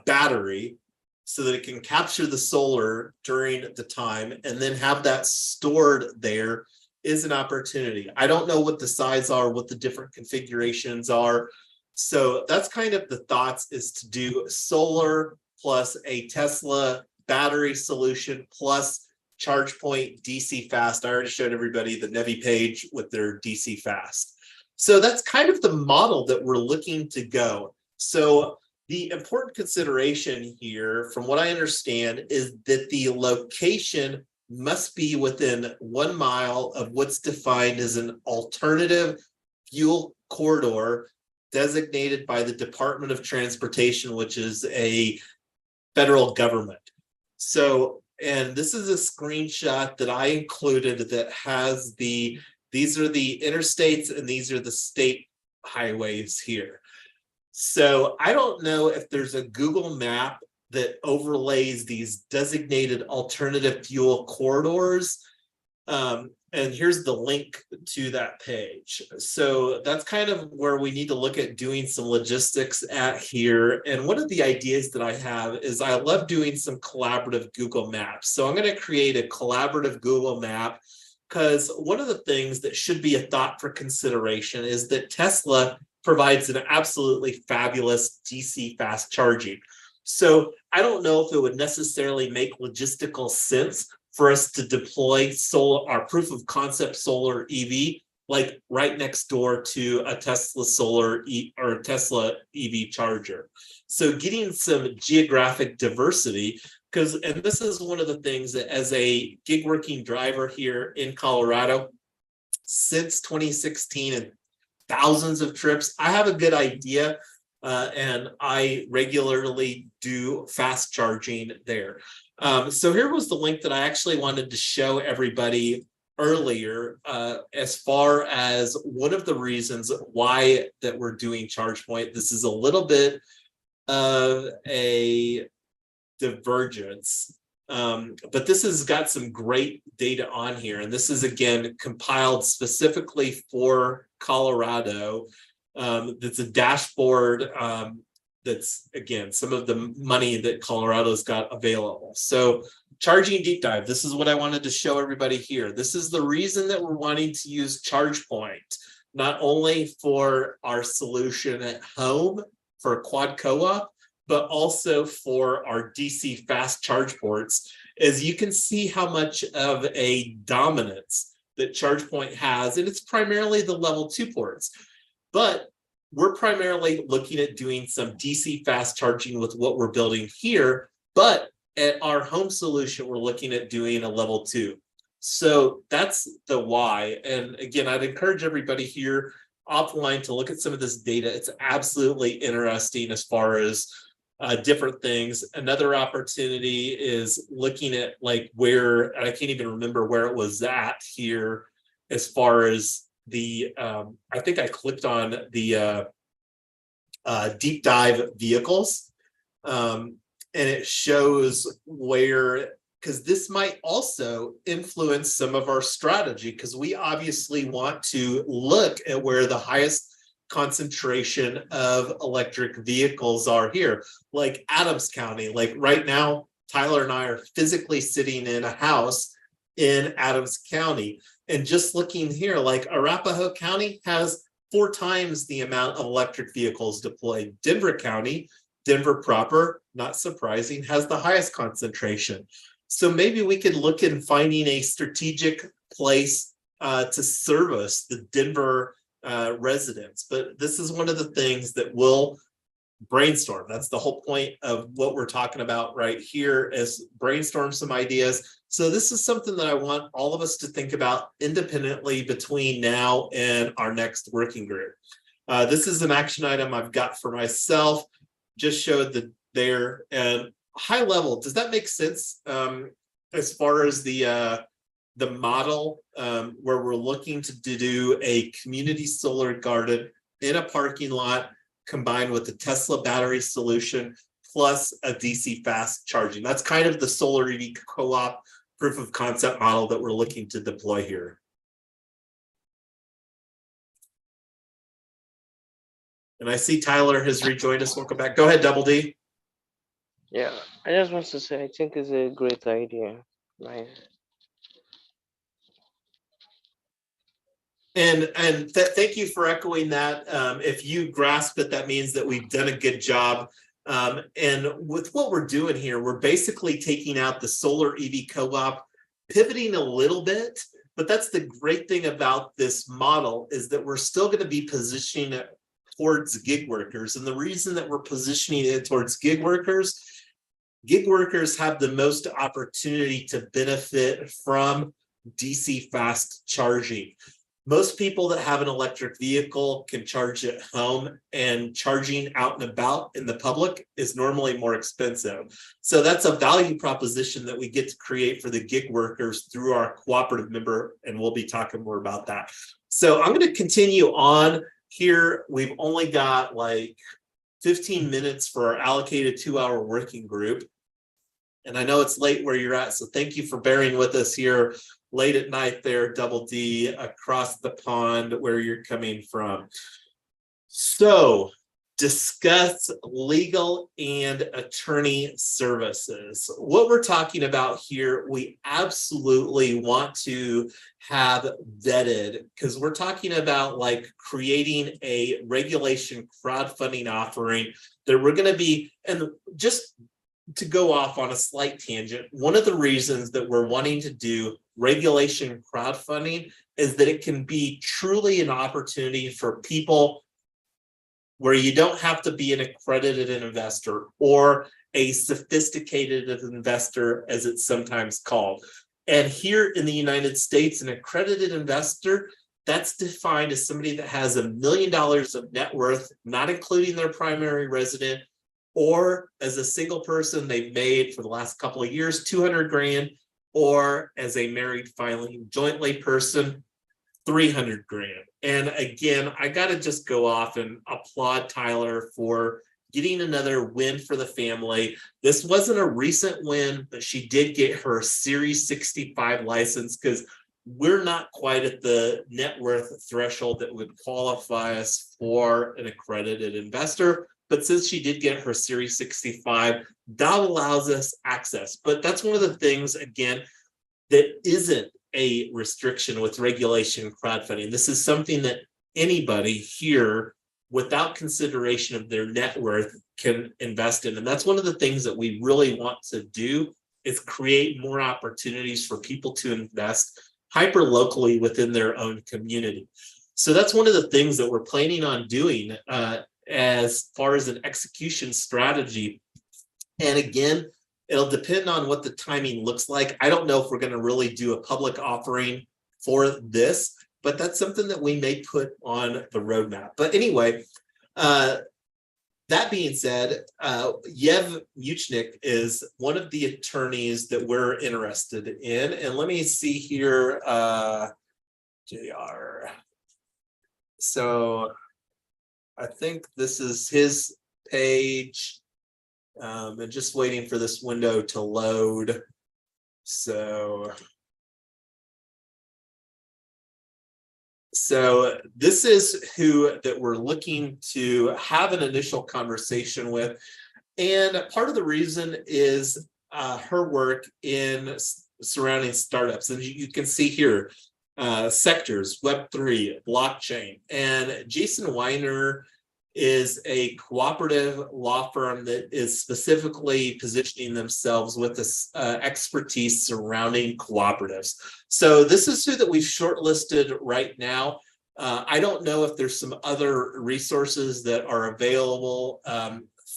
battery so that it can capture the solar during the time and then have that stored there is an opportunity. I don't know what the size are, what the different configurations are. So that's kind of the thoughts, is to do solar plus a Tesla battery solution plus ChargePoint DC fast. I already showed everybody the Nevi page with their DC fast. So that's kind of the model that we're looking to go. So the important consideration here, from what I understand, is that the location must be within 1 mile of what's defined as an alternative fuel corridor designated by the Department of Transportation, which is a federal government. So, and this is a screenshot that I included that has these are the interstates and these are the state highways here. So I don't know if there's a Google map that overlays these designated alternative fuel corridors. And here's the link to that page. So that's kind of where we need to look at doing some logistics at here. And one of the ideas that I have is I love doing some collaborative Google Maps. So I'm going to create a collaborative Google map, because one of the things that should be a thought for consideration is that Tesla provides an absolutely fabulous DC fast charging. So I don't know if it would necessarily make logistical sense for us to deploy solar, our proof of concept solar EV, like right next door to a Tesla solar or Tesla EV charger. So getting some geographic diversity, because, and this is one of the things that as a gig working driver here in Colorado, since 2016 and thousands of trips, I have a good idea. And I regularly do fast charging there. So here was the link that I actually wanted to show everybody earlier, as far as one of the reasons why that we're doing ChargePoint. This is a little bit of a divergence, but this has got some great data on here. And this is, again, compiled specifically for Colorado. That's a dashboard that's, again, some of the money that Colorado's got available. So charging deep dive, this is what I wanted to show everybody here. This is the reason that we're wanting to use ChargePoint, not only for our solution at home for quad co-op, but also for our DC fast charge ports. As you can see how much of a dominance that ChargePoint has, and it's primarily the level 2 ports. But we're primarily looking at doing some DC fast charging with what we're building here, but at our home solution, we're looking at doing a level 2. So that's the why. And again, I'd encourage everybody here offline to look at some of this data. It's absolutely interesting as far as different things. Another opportunity is looking at like where, I can't even remember where it was at here, as far as the, I think I clicked on the deep dive vehicles, and it shows where, because this might also influence some of our strategy, because we obviously want to look at where the highest concentration of electric vehicles are here, like Adams County. Like right now, Tyler and I are physically sitting in a house in Adams County. And just looking here, like Arapahoe County has 4 times the amount of electric vehicles deployed. Denver County, Denver proper, not surprising, has the highest concentration. So maybe we could look in finding a strategic place to service the Denver residents. But this is one of the things that we'll brainstorm. That's the whole point of what we're talking about right here, is brainstorm some ideas. So this is something that I want all of us to think about independently between now and our next working group. This is an action item I've got for myself, just showed the there, and high level, does that make sense as far as the model where we're looking to do a community solar garden in a parking lot combined with the Tesla battery solution plus a DC fast charging? That's kind of the solar EV co-op proof of concept model that we're looking to deploy here. And I see Tyler has rejoined us. Welcome back. Go ahead, Double D. Yeah, I just want to say I think it's a great idea. Right. Thank you for echoing that. If you grasp it, that means that we've done a good job. And with what we're doing here, we're basically taking out the solar EV co-op, pivoting a little bit. But that's the great thing about this model, is that we're still going to be positioning it towards gig workers. And the reason that we're positioning it towards gig workers have the most opportunity to benefit from DC fast charging. Most people that have an electric vehicle can charge at home, and charging out and about in the public is normally more expensive. So that's a value proposition that we get to create for the gig workers through our cooperative member, and we'll be talking more about that. So I'm going to continue on here. We've only got like 15 minutes for our allocated 2-hour working group. And I know it's late where you're at, so thank you for bearing with us here late at night there, Double D, across the pond where you're coming from. So, discuss legal and attorney services. What we're talking about here, we absolutely want to have vetted, because we're talking about like creating a regulation crowdfunding offering that we're going to be, and just to go off on a slight tangent, one of the reasons that we're wanting to do regulation crowdfunding is that it can be truly an opportunity for people where you don't have to be an accredited investor or a sophisticated investor, as it's sometimes called. And here in the United States, an accredited investor, that's defined as somebody that has $1 million of net worth, not including their primary resident, or as a single person they've made for the last couple of years 200 grand, or as a married filing jointly person 300 grand. And again, I got to just go off and applaud Tyler for getting another win for the family. This wasn't a recent win, but she did get her Series 65 license, because we're not quite at the net worth threshold that would qualify us for an accredited investor. But since she did get her Series 65, that allows us access. But that's one of the things, again, that isn't a restriction with regulation crowdfunding. This is something that anybody here, without consideration of their net worth, can invest in. And that's one of the things that we really want to do, is create more opportunities for people to invest hyper locally within their own community. So that's one of the things that we're planning on doing as far as an execution strategy. And again, it'll depend on what the timing looks like. I don't know if we're going to really do a public offering for this, but that's something that we may put on the roadmap. But anyway, that being said, Yev Muchnik is one of the attorneys that we're interested in. And let me see here, JR. So I think this is his page. And just waiting for this window to load. So this is who that we're looking to have an initial conversation with. And part of the reason is her work in surrounding startups. And you can see here, sectors, Web3, blockchain. And Jason Weiner is a cooperative law firm that is specifically positioning themselves with this expertise surrounding cooperatives. So this is who that we've shortlisted right now. I don't know if there's some other resources that are available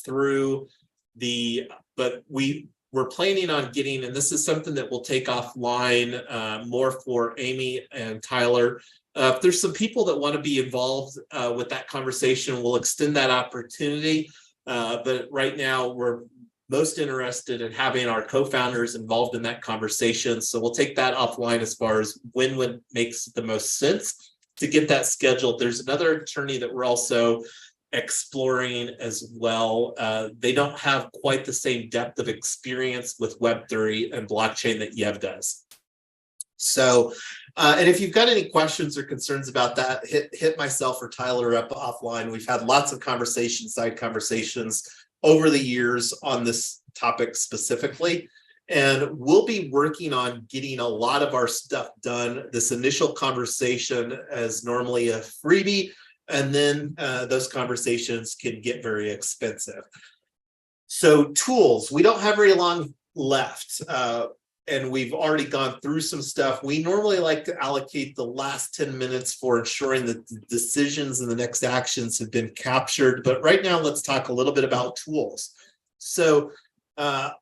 through the, but we're planning on getting, and this is something that we'll take offline more for Amy and Tyler. If there's some people that want to be involved with that conversation, we'll extend that opportunity. But right now, we're most interested in having our co-founders involved in that conversation. So we'll take that offline as far as when makes the most sense to get that scheduled. There's another attorney that we're also exploring as well. They don't have quite the same depth of experience with Web3 and blockchain that Yev does. So, and if you've got any questions or concerns about that, hit myself or Tyler up offline. We've had lots of conversations, side conversations over the years on this topic specifically. And we'll be working on getting a lot of our stuff done. This initial conversation is normally a freebie, and then those conversations can get very expensive. So tools, we don't have very long left, and we've already gone through some stuff. We normally like to allocate the last 10 minutes for ensuring that the decisions and the next actions have been captured. But right now, let's talk a little bit about tools. So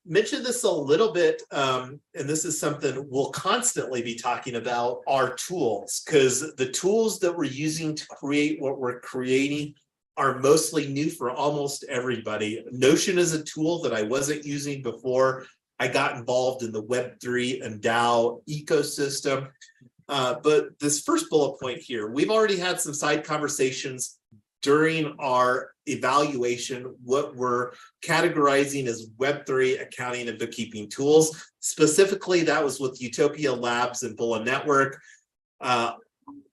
mentioned this a little bit, and this is something we'll constantly be talking about, are tools, because the tools that we're using to create what we're creating are mostly new for almost everybody. Notion is a tool that I wasn't using before I got involved in the Web3 and DAO ecosystem. But this first bullet point here, we've already had some side conversations during our evaluation, what we're categorizing as Web3 accounting and bookkeeping tools. Specifically, that was with Utopia Labs and Bullet Network.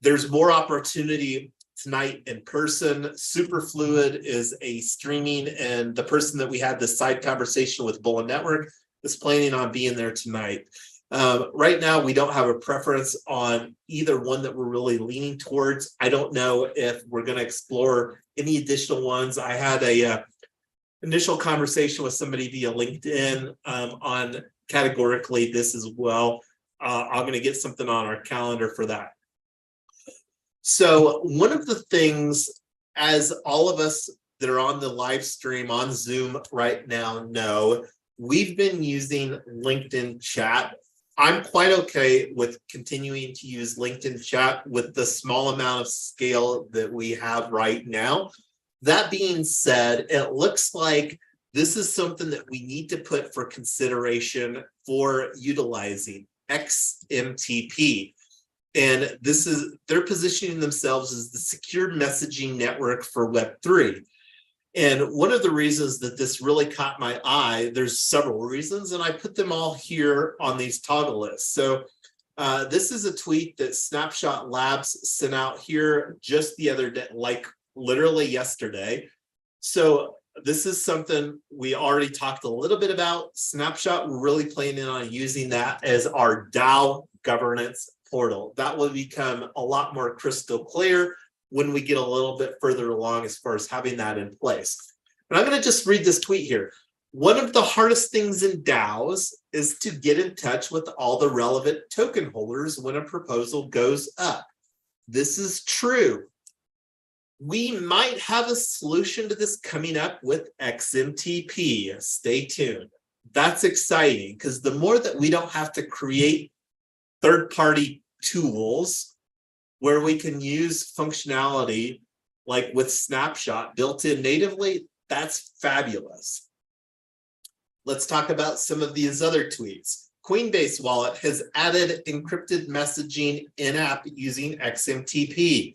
There's more opportunity tonight in person. Superfluid is a streaming, and the person that we had this side conversation with, Bullet Network, is planning on being there tonight. Right now, we don't have a preference on either one that we're really leaning towards. I don't know if we're going to explore any additional ones. I had a initial conversation with somebody via LinkedIn on categorically this as well. I'm going to get something on our calendar for that. So one of the things, as all of us that are on the live stream on Zoom right now know, we've been using LinkedIn chat. I'm quite okay with continuing to use LinkedIn chat with the small amount of scale that we have right now. That being said, it looks like this is something that we need to put for consideration for utilizing XMTP. And this is, they're positioning themselves as the secure messaging network for Web3. And one of the reasons that this really caught my eye, there's several reasons, and I put them all here on these toggle lists. So this is a tweet that Snapshot Labs sent out here just the other day, like literally yesterday. So this is something we already talked a little bit about. Snapshot, we're really planning on using that as our DAO governance portal. That will become a lot more crystal clear when we get a little bit further along as far as having that in place. And I'm going to just read this tweet here. One of the hardest things in DAOs is to get in touch with all the relevant token holders when a proposal goes up. This is true. We might have a solution to this coming up with XMTP. Stay tuned. That's exciting, because the more that we don't have to create third-party tools where we can use functionality like with Snapshot built in natively, that's fabulous. Let's talk about some of these other tweets. Coinbase Wallet has added encrypted messaging in-app using XMTP.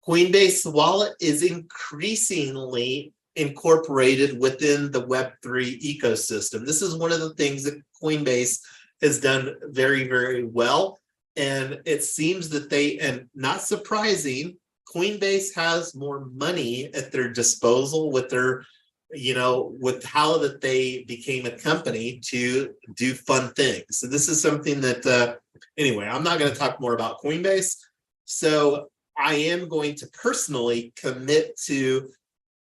Coinbase Wallet is increasingly incorporated within the Web3 ecosystem. This is one of the things that Coinbase has done very, very well. And it seems that they, and not surprising, Coinbase has more money at their disposal with their, you know, with how that they became a company to do fun things. So this is something that, anyway, I'm not going to talk more about Coinbase. So I am going to personally commit to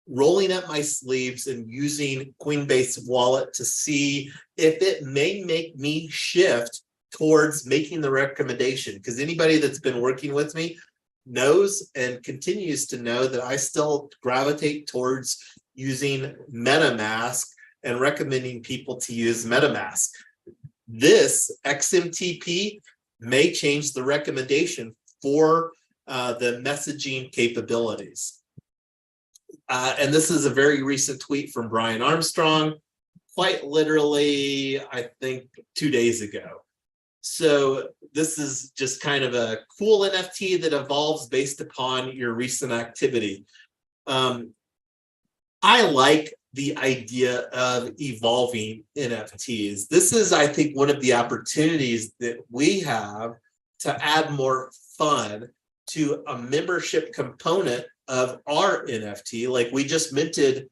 rolling up my sleeves and using Coinbase Wallet to see if it may make me shift towards making the recommendation, because anybody that's been working with me knows and continues to know that I still gravitate towards using MetaMask and recommending people to use MetaMask. This XMTP may change the recommendation for the messaging capabilities. And this is a very recent tweet from Brian Armstrong, quite literally, I think 2 days ago. So this is just kind of a cool NFT that evolves based upon your recent activity. I like the idea of evolving NFTs. This is, I think, one of the opportunities that we have to add more fun to a membership component of our NFT. Like we just minted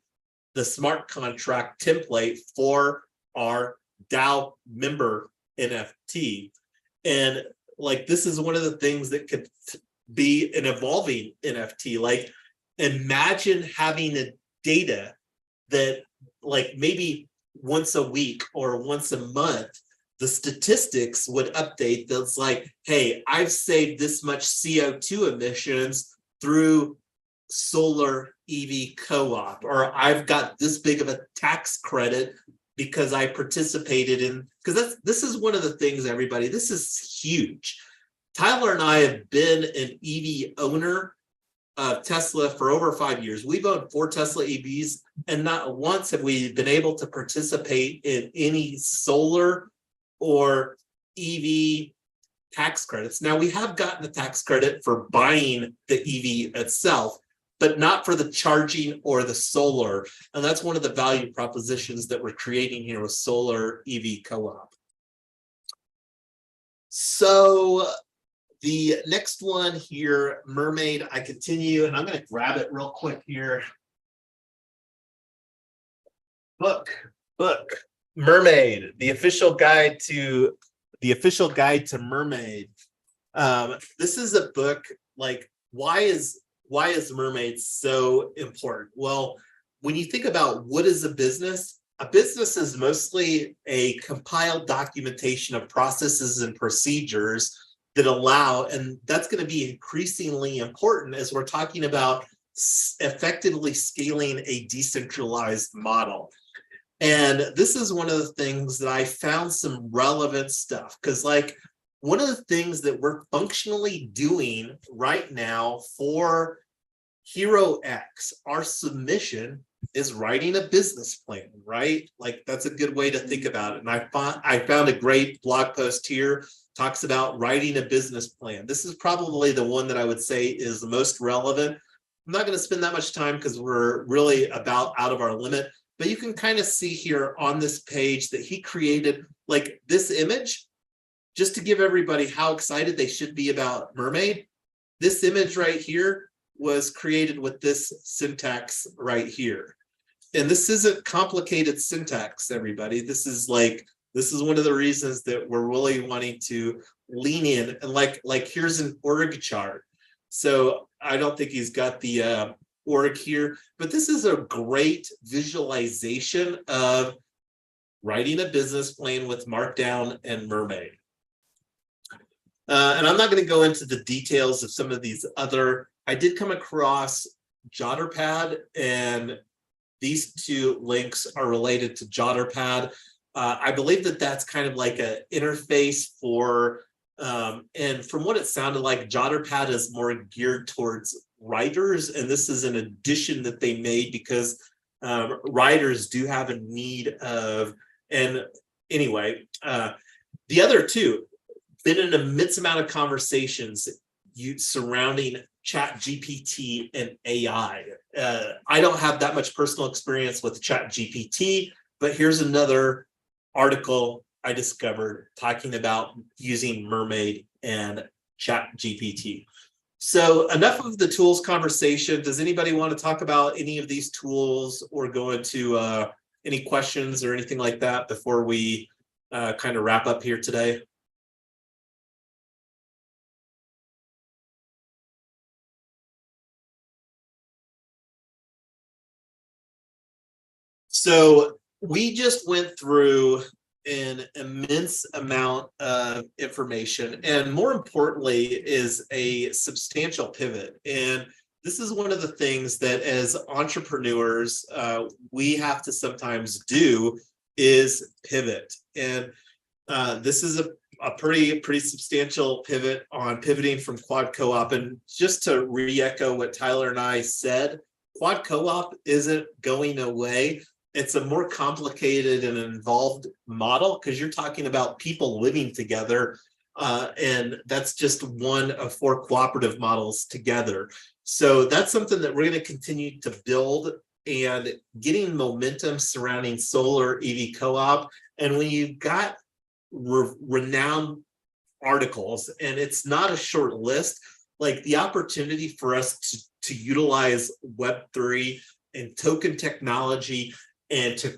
the smart contract template for our DAO member NFT. And like, this is one of the things that could be an evolving NFT. Like, imagine having a data that like maybe once a week or once a month, the statistics would update that's like, hey, I've saved this much CO2 emissions through solar EV co-op, or I've got this big of a tax credit because I participated in, because this is one of the things, everybody, this is huge. Tyler and I have been an EV owner of Tesla for over 5 years. We've owned 4 Tesla EVs, and not once have we been able to participate in any solar or EV tax credits. Now, we have gotten the tax credit for buying the EV itself, but not for the charging or the solar. And that's one of the value propositions that we're creating here with solar EV co-op. So the next one here, Mermaid, I continue, and I'm going to grab it real quick here. Book, Mermaid, the official guide to Mermaid. This is a book, like, why is Mermaid so important? Well, when you think about what is a business is mostly a compiled documentation of processes and procedures that allow, and that's going to be increasingly important as we're talking about effectively scaling a decentralized model. And this is one of the things that I found some relevant stuff, because like, one of the things that we're functionally doing right now for Hero X, our submission is writing a business plan, right? Like, that's a good way to think about it. And I found a great blog post here, talks about writing a business plan. This is probably the one that I would say is the most relevant. I'm not going to spend that much time because we're really about out of our limit, but you can kind of see here on this page that he created like this image, just to give everybody how excited they should be about Mermaid. This image right here was created with this syntax right here. And this isn't complicated syntax, everybody. This is one of the reasons that we're really wanting to lean in. And like here's an org chart. So I don't think he's got the org here, but this is a great visualization of writing a business plan with Markdown and Mermaid. And I'm not going to go into the details of some of these other, I did come across JotterPad, and these 2 links are related to JotterPad. I believe that that's kind of like an interface for, and from what it sounded like, JotterPad is more geared towards writers, and this is an addition that they made because writers do have a need of, and anyway, the other 2, been in an immense amount of conversations surrounding ChatGPT and AI. I don't have that much personal experience with ChatGPT, but here's another article I discovered talking about using Mermaid and ChatGPT. So enough of the tools conversation. Does anybody want to talk about any of these tools or go into any questions or anything like that before we kind of wrap up here today? So we just went through an immense amount of information, and more importantly is a substantial pivot. And this is one of the things that as entrepreneurs, we have to sometimes do is pivot. And this is a pretty substantial pivot on pivoting from quad co-op. And just to re-echo what Tyler and I said, quad co-op isn't going away. It's a more complicated and involved model because you're talking about people living together, and that's just one of 4 cooperative models together. So that's something that we're going to continue to build and getting momentum surrounding solar EV co-op. And when you've got renowned articles, and it's not a short list, like the opportunity for us to utilize Web3 and token technology and to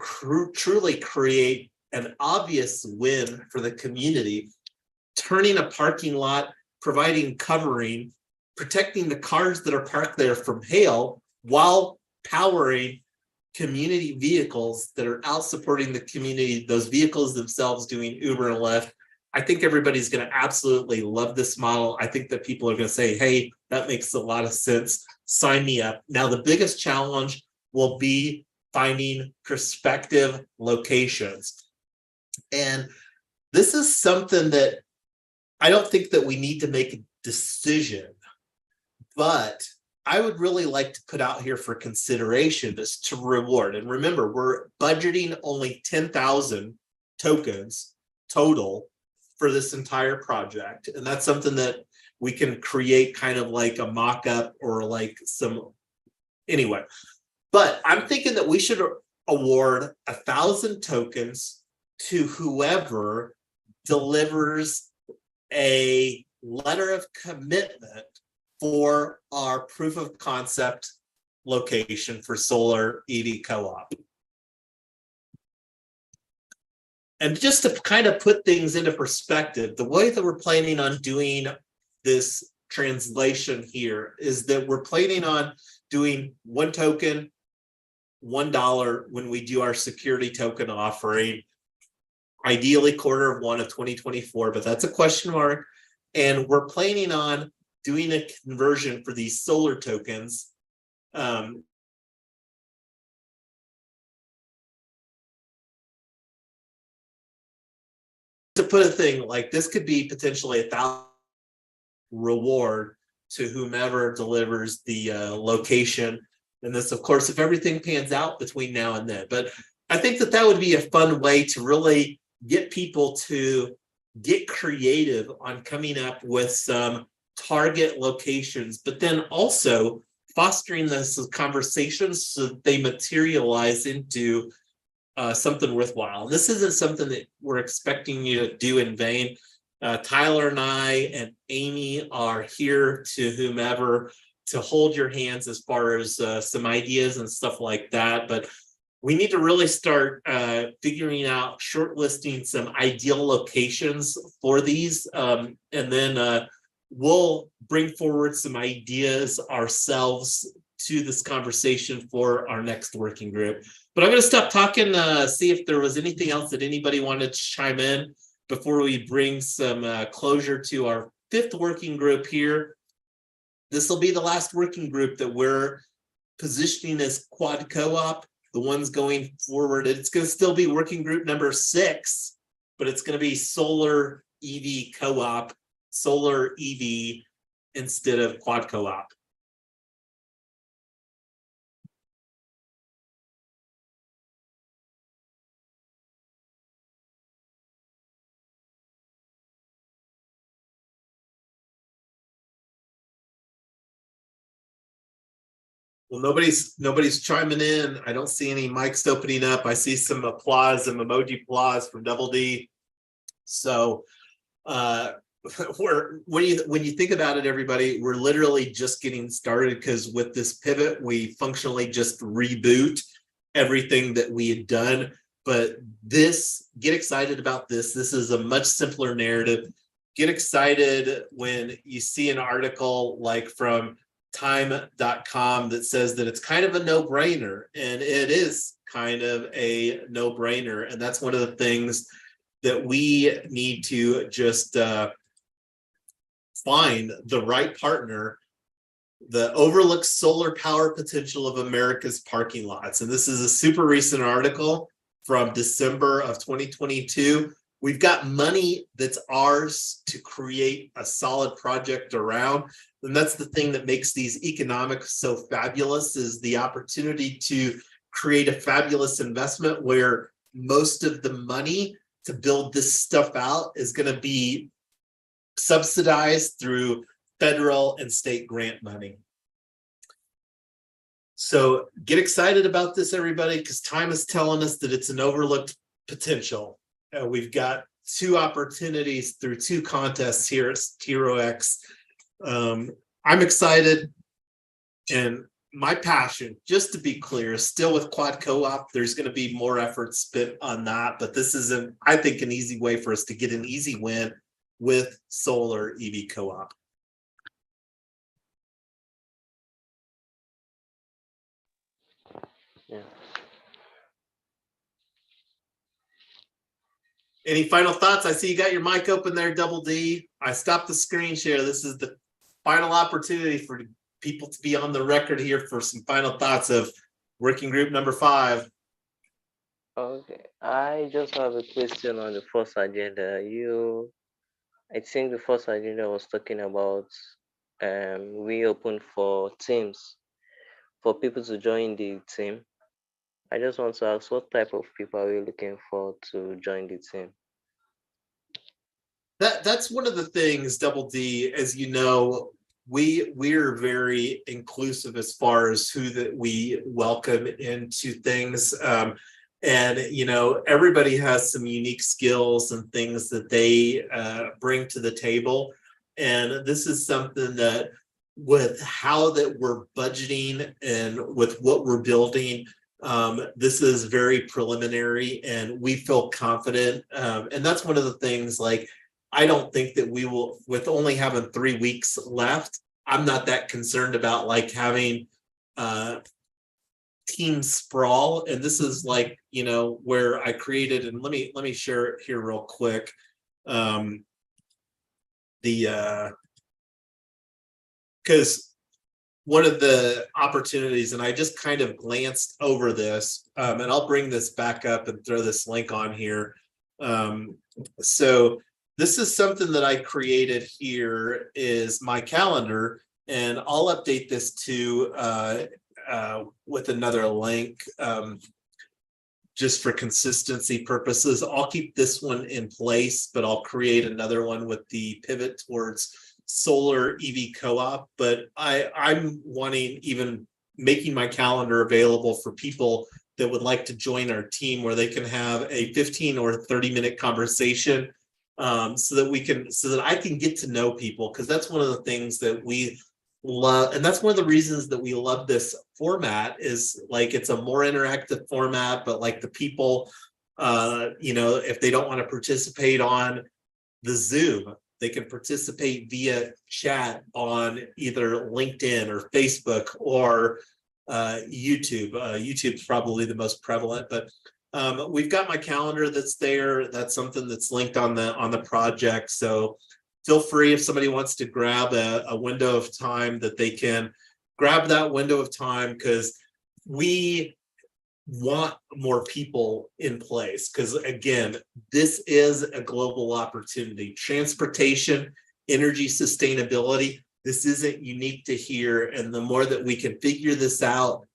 truly create an obvious win for the community. Turning a parking lot, providing covering, protecting the cars that are parked there from hail while powering community vehicles that are out supporting the community, those vehicles themselves doing Uber and Lyft. I think everybody's going to absolutely love this model. I think that people are going to say, hey, that makes a lot of sense. Sign me up. Now, the biggest challenge will be finding prospective locations. And this is something that I don't think that we need to make a decision, but I would really like to put out here for consideration is to reward. And remember, we're budgeting only 10,000 tokens total for this entire project. And that's something that we can create kind of like a mock-up or like some, anyway. But I'm thinking that we should award 1,000 tokens to whoever delivers a letter of commitment for our proof of concept location for solar EV co-op. And just to kind of put things into perspective, the way that we're planning on doing this translation here is that we're planning on doing 1 token, $1 when we do our security token offering, ideally Q1 of 2024, but that's a question mark. And we're planning on doing a conversion for these solar tokens. To put a thing like this could be potentially 1,000 reward to whomever delivers the location. And this, of course, if everything pans out between now and then. But I think that that would be a fun way to really get people to get creative on coming up with some target locations, but then also fostering this conversations so that they materialize into something worthwhile. This isn't something that we're expecting you to do in vain. Tyler and I and Amy are here to whomever to hold your hands as far as some ideas and stuff like that. But we need to really start figuring out, shortlisting some ideal locations for these. And then we'll bring forward some ideas ourselves to this conversation for our next working group. But I'm going to stop talking, see if there was anything else that anybody wanted to chime in before we bring some closure to our 5th working group here. This will be the last working group that we're positioning as quad co-op. The ones going forward, it's going to still be working group number 6, but it's going to be solar EV co-op, solar EV instead of quad co-op. Well, nobody's chiming in. I don't see any mics opening up. I see some applause, some emoji applause from Double D. So when you think about it, everybody, we're literally just getting started, because with this pivot, we functionally just reboot everything that we had done. But get excited about this. This is a much simpler narrative. Get excited when you see an article like from time.com that says that it's kind of a no-brainer, and it is kind of a no-brainer. And that's one of the things that we need to just find the right partner that overlooks solar power potential of America's parking lots. And this is a super recent article from December of 2022. We've got money that's ours to create a solid project around. And that's the thing that makes these economics so fabulous, is the opportunity to create a fabulous investment where most of the money to build this stuff out is going to be subsidized through federal and state grant money. So get excited about this, everybody, because time is telling us that it's an overlooked potential. We've got 2 opportunities through 2 contests here at TROX. I'm excited, and my passion, just to be clear, is still with quad co-op. There's going to be more effort spent on that, but this is I think, an easy way for us to get an easy win with solar EV co-op. Yeah. Any final thoughts? I see you got your mic open there, Double D. I stopped the screen share. This is the final opportunity for people to be on the record here for some final thoughts of working group number 5. Okay. I just have a question on the first agenda. I think the first agenda was talking about we open for teams for people to join the team. I just want to ask, what type of people are we looking for to join the team? That's one of the things, Double D, as you know, we're very inclusive as far as who that we welcome into things. And you know, everybody has some unique skills and things that they bring to the table. And this is something that, with how that we're budgeting and with what we're building, this is very preliminary, and we feel confident. And that's one of the things, like, I don't think that we will, with only having 3 weeks left, I'm not that concerned about like having team sprawl. And this is like, you know, where I created, and let me share it here real quick. Because one of the opportunities, and I just kind of glanced over this, and I'll bring this back up and throw this link on here. So this is something that I created here, is my calendar, and I'll update this to with another link, just for consistency purposes. I'll keep this one in place, but I'll create another one with the pivot towards solar EV co-op. But I'm wanting, even making my calendar available for people that would like to join our team, where they can have a 15 or 30-minute conversation, so that I can get to know people, because that's one of the things that we love, and that's one of the reasons that we love this format, is like, it's a more interactive format. But like, the people, you know, if they don't want to participate on the Zoom, they can participate via chat on either LinkedIn or Facebook or YouTube. YouTube's probably the most prevalent, but we've got my calendar that's there. That's something that's linked on the project. So feel free, if somebody wants to grab a window of time, that they can grab that window of time, because we want more people in place. Because again, this is a global opportunity. Transportation, energy sustainability, this isn't unique to here. And the more that we can figure this out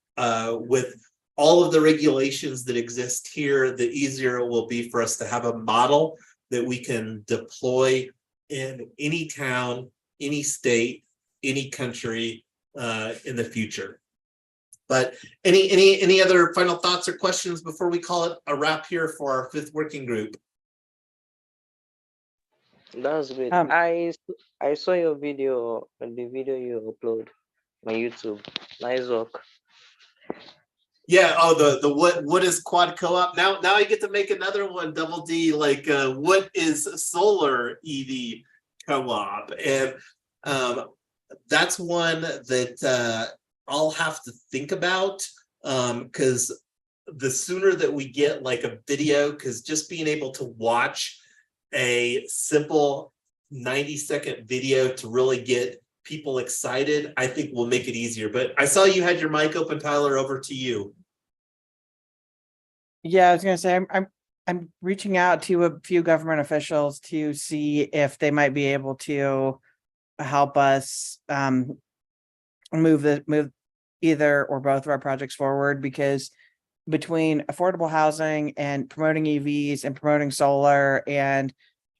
with all of the regulations that exist here, the easier it will be for us to have a model that we can deploy in any town, any state, any country in the future. But any other final thoughts or questions before we call it a wrap here for our 5th working group? That's great. Um, I saw your video, the video you upload on YouTube. Nice work. Yeah. Oh, the what is quad co-op? Now I get to make another one, Double D. Like, what is solar EV co-op? And that's one that I'll have to think about, because the sooner that we get like a video, because just being able to watch a simple 90-second video to really get people excited, I think will make it easier. But I saw you had your mic open, Tyler. Over to you. Yeah, I was gonna say I'm reaching out to a few government officials to see if they might be able to help us move either or both of our projects forward, because between affordable housing and promoting EVs and promoting solar and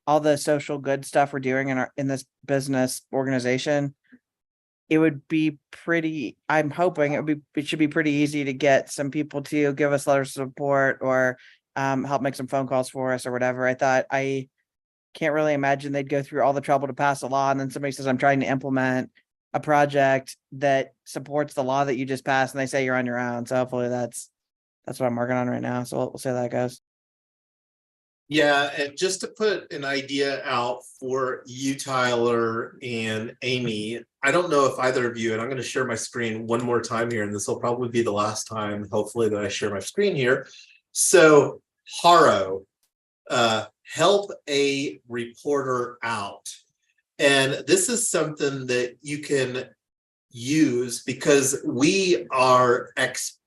all the social good stuff we're doing in this business organization, it would be pretty, I'm hoping it should be pretty easy to get some people to give us letters of support or help make some phone calls for us or whatever. I can't really imagine they'd go through all the trouble to pass a law, and then somebody says, I'm trying to implement a project that supports the law that you just passed, and they say you're on your own. So hopefully that's what I'm working on right now. So we'll see how that goes. Yeah, and just to put an idea out for you, Tyler and Amy, I don't know if either of you, and I'm going to share my screen one more time here, and this will probably be the last time, hopefully, that I share my screen here. So, Haro, help a reporter out. And this is something that you can use because we are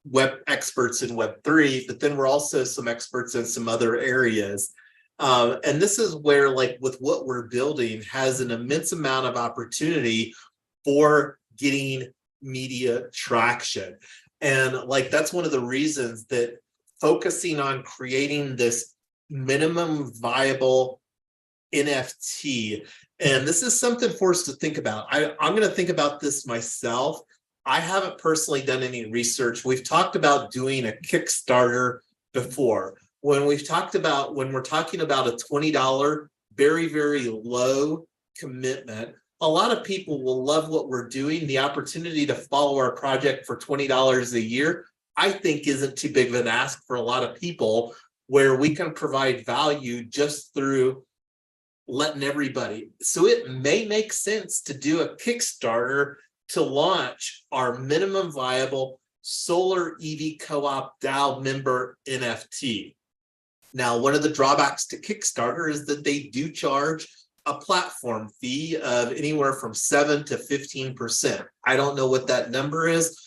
web experts in Web3, but then we're also some experts in some other areas. And this is where, like, with what we're building has an immense amount of opportunity for getting media traction. And like, that's one of the reasons that focusing on creating this minimum viable NFT. And this is something for us to think about. I'm going to think about this myself. I haven't personally done any research. We've talked about doing a Kickstarter before. When we're talking about a $20, very, very low commitment, a lot of people will love what we're doing. The opportunity to follow our project for $20 a year, I think, isn't too big of an ask for a lot of people, where we can provide value just through letting everybody. So it may make sense to do a Kickstarter to launch our minimum viable solar EV co-op DAO member NFT. Now, one of the drawbacks to Kickstarter is that they do charge a platform fee of anywhere from 7 to 15%. I don't know what that number is,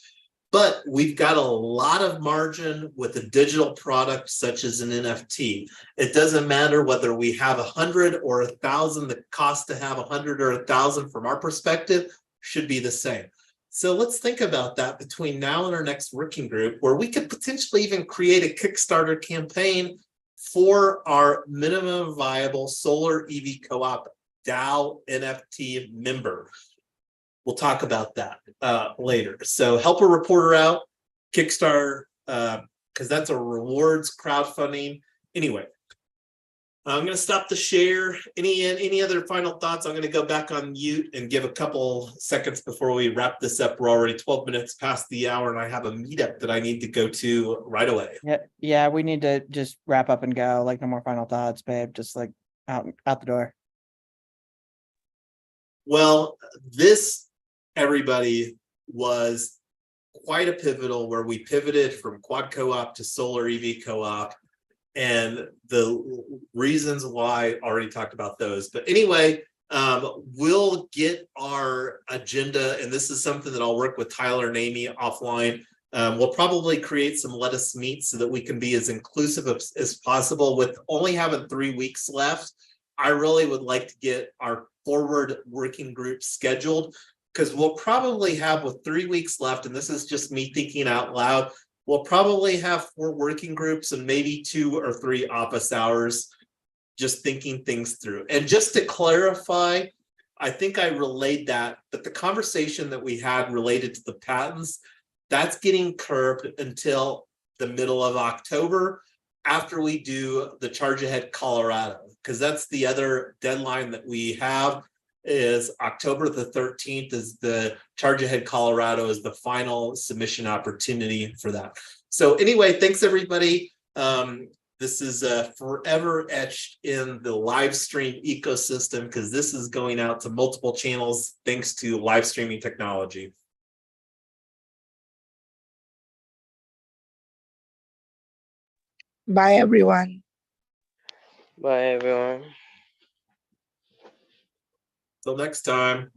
but we've got a lot of margin with a digital product such as an NFT. It doesn't matter whether we have 100 or 1,000. The cost to have 100 or 1,000 from our perspective should be the same. So let's think about that between now and our next working group, where we could potentially even create a Kickstarter campaign for our minimum viable solar EV co-op DAO NFT member. We'll talk about that later. So help a reporter out, Kickstarter, because that's a rewards crowdfunding. Anyway, I'm going to stop the share. Any other final thoughts? I'm going to go back on mute and give a couple seconds before we wrap this up. We're already 12 minutes past the hour, and I have a meetup that I need to go to right away. Yeah, we need to just wrap up and go. Like, no more final thoughts, babe. Just like out the door. Well, this, everybody, was quite a pivotal, where we pivoted from quad co-op to solar EV co-op, and the reasons why I already talked about those. But anyway, we'll get our agenda, and this is something that I'll work with Tyler and Amy offline. We'll probably create some Let Us Meet so that we can be as inclusive as possible. With only having 3 weeks left, I really would like to get our forward working group scheduled, because we'll probably have, with 3 weeks left, and this is just me thinking out loud, we'll probably have 4 working groups and maybe 2 or 3 office hours, just thinking things through. And just to clarify, I think I relayed that, but the conversation that we had related to the patents, that's getting curbed until the middle of October, after we do the Charge Ahead Colorado, because that's the other deadline that we have. Is October the 13th is the Charge Ahead Colorado, is the final submission opportunity for that. So anyway, thanks everybody. This is forever etched in the live stream ecosystem, because this is going out to multiple channels thanks to live streaming technology. Bye, everyone. Bye, everyone. Till next time.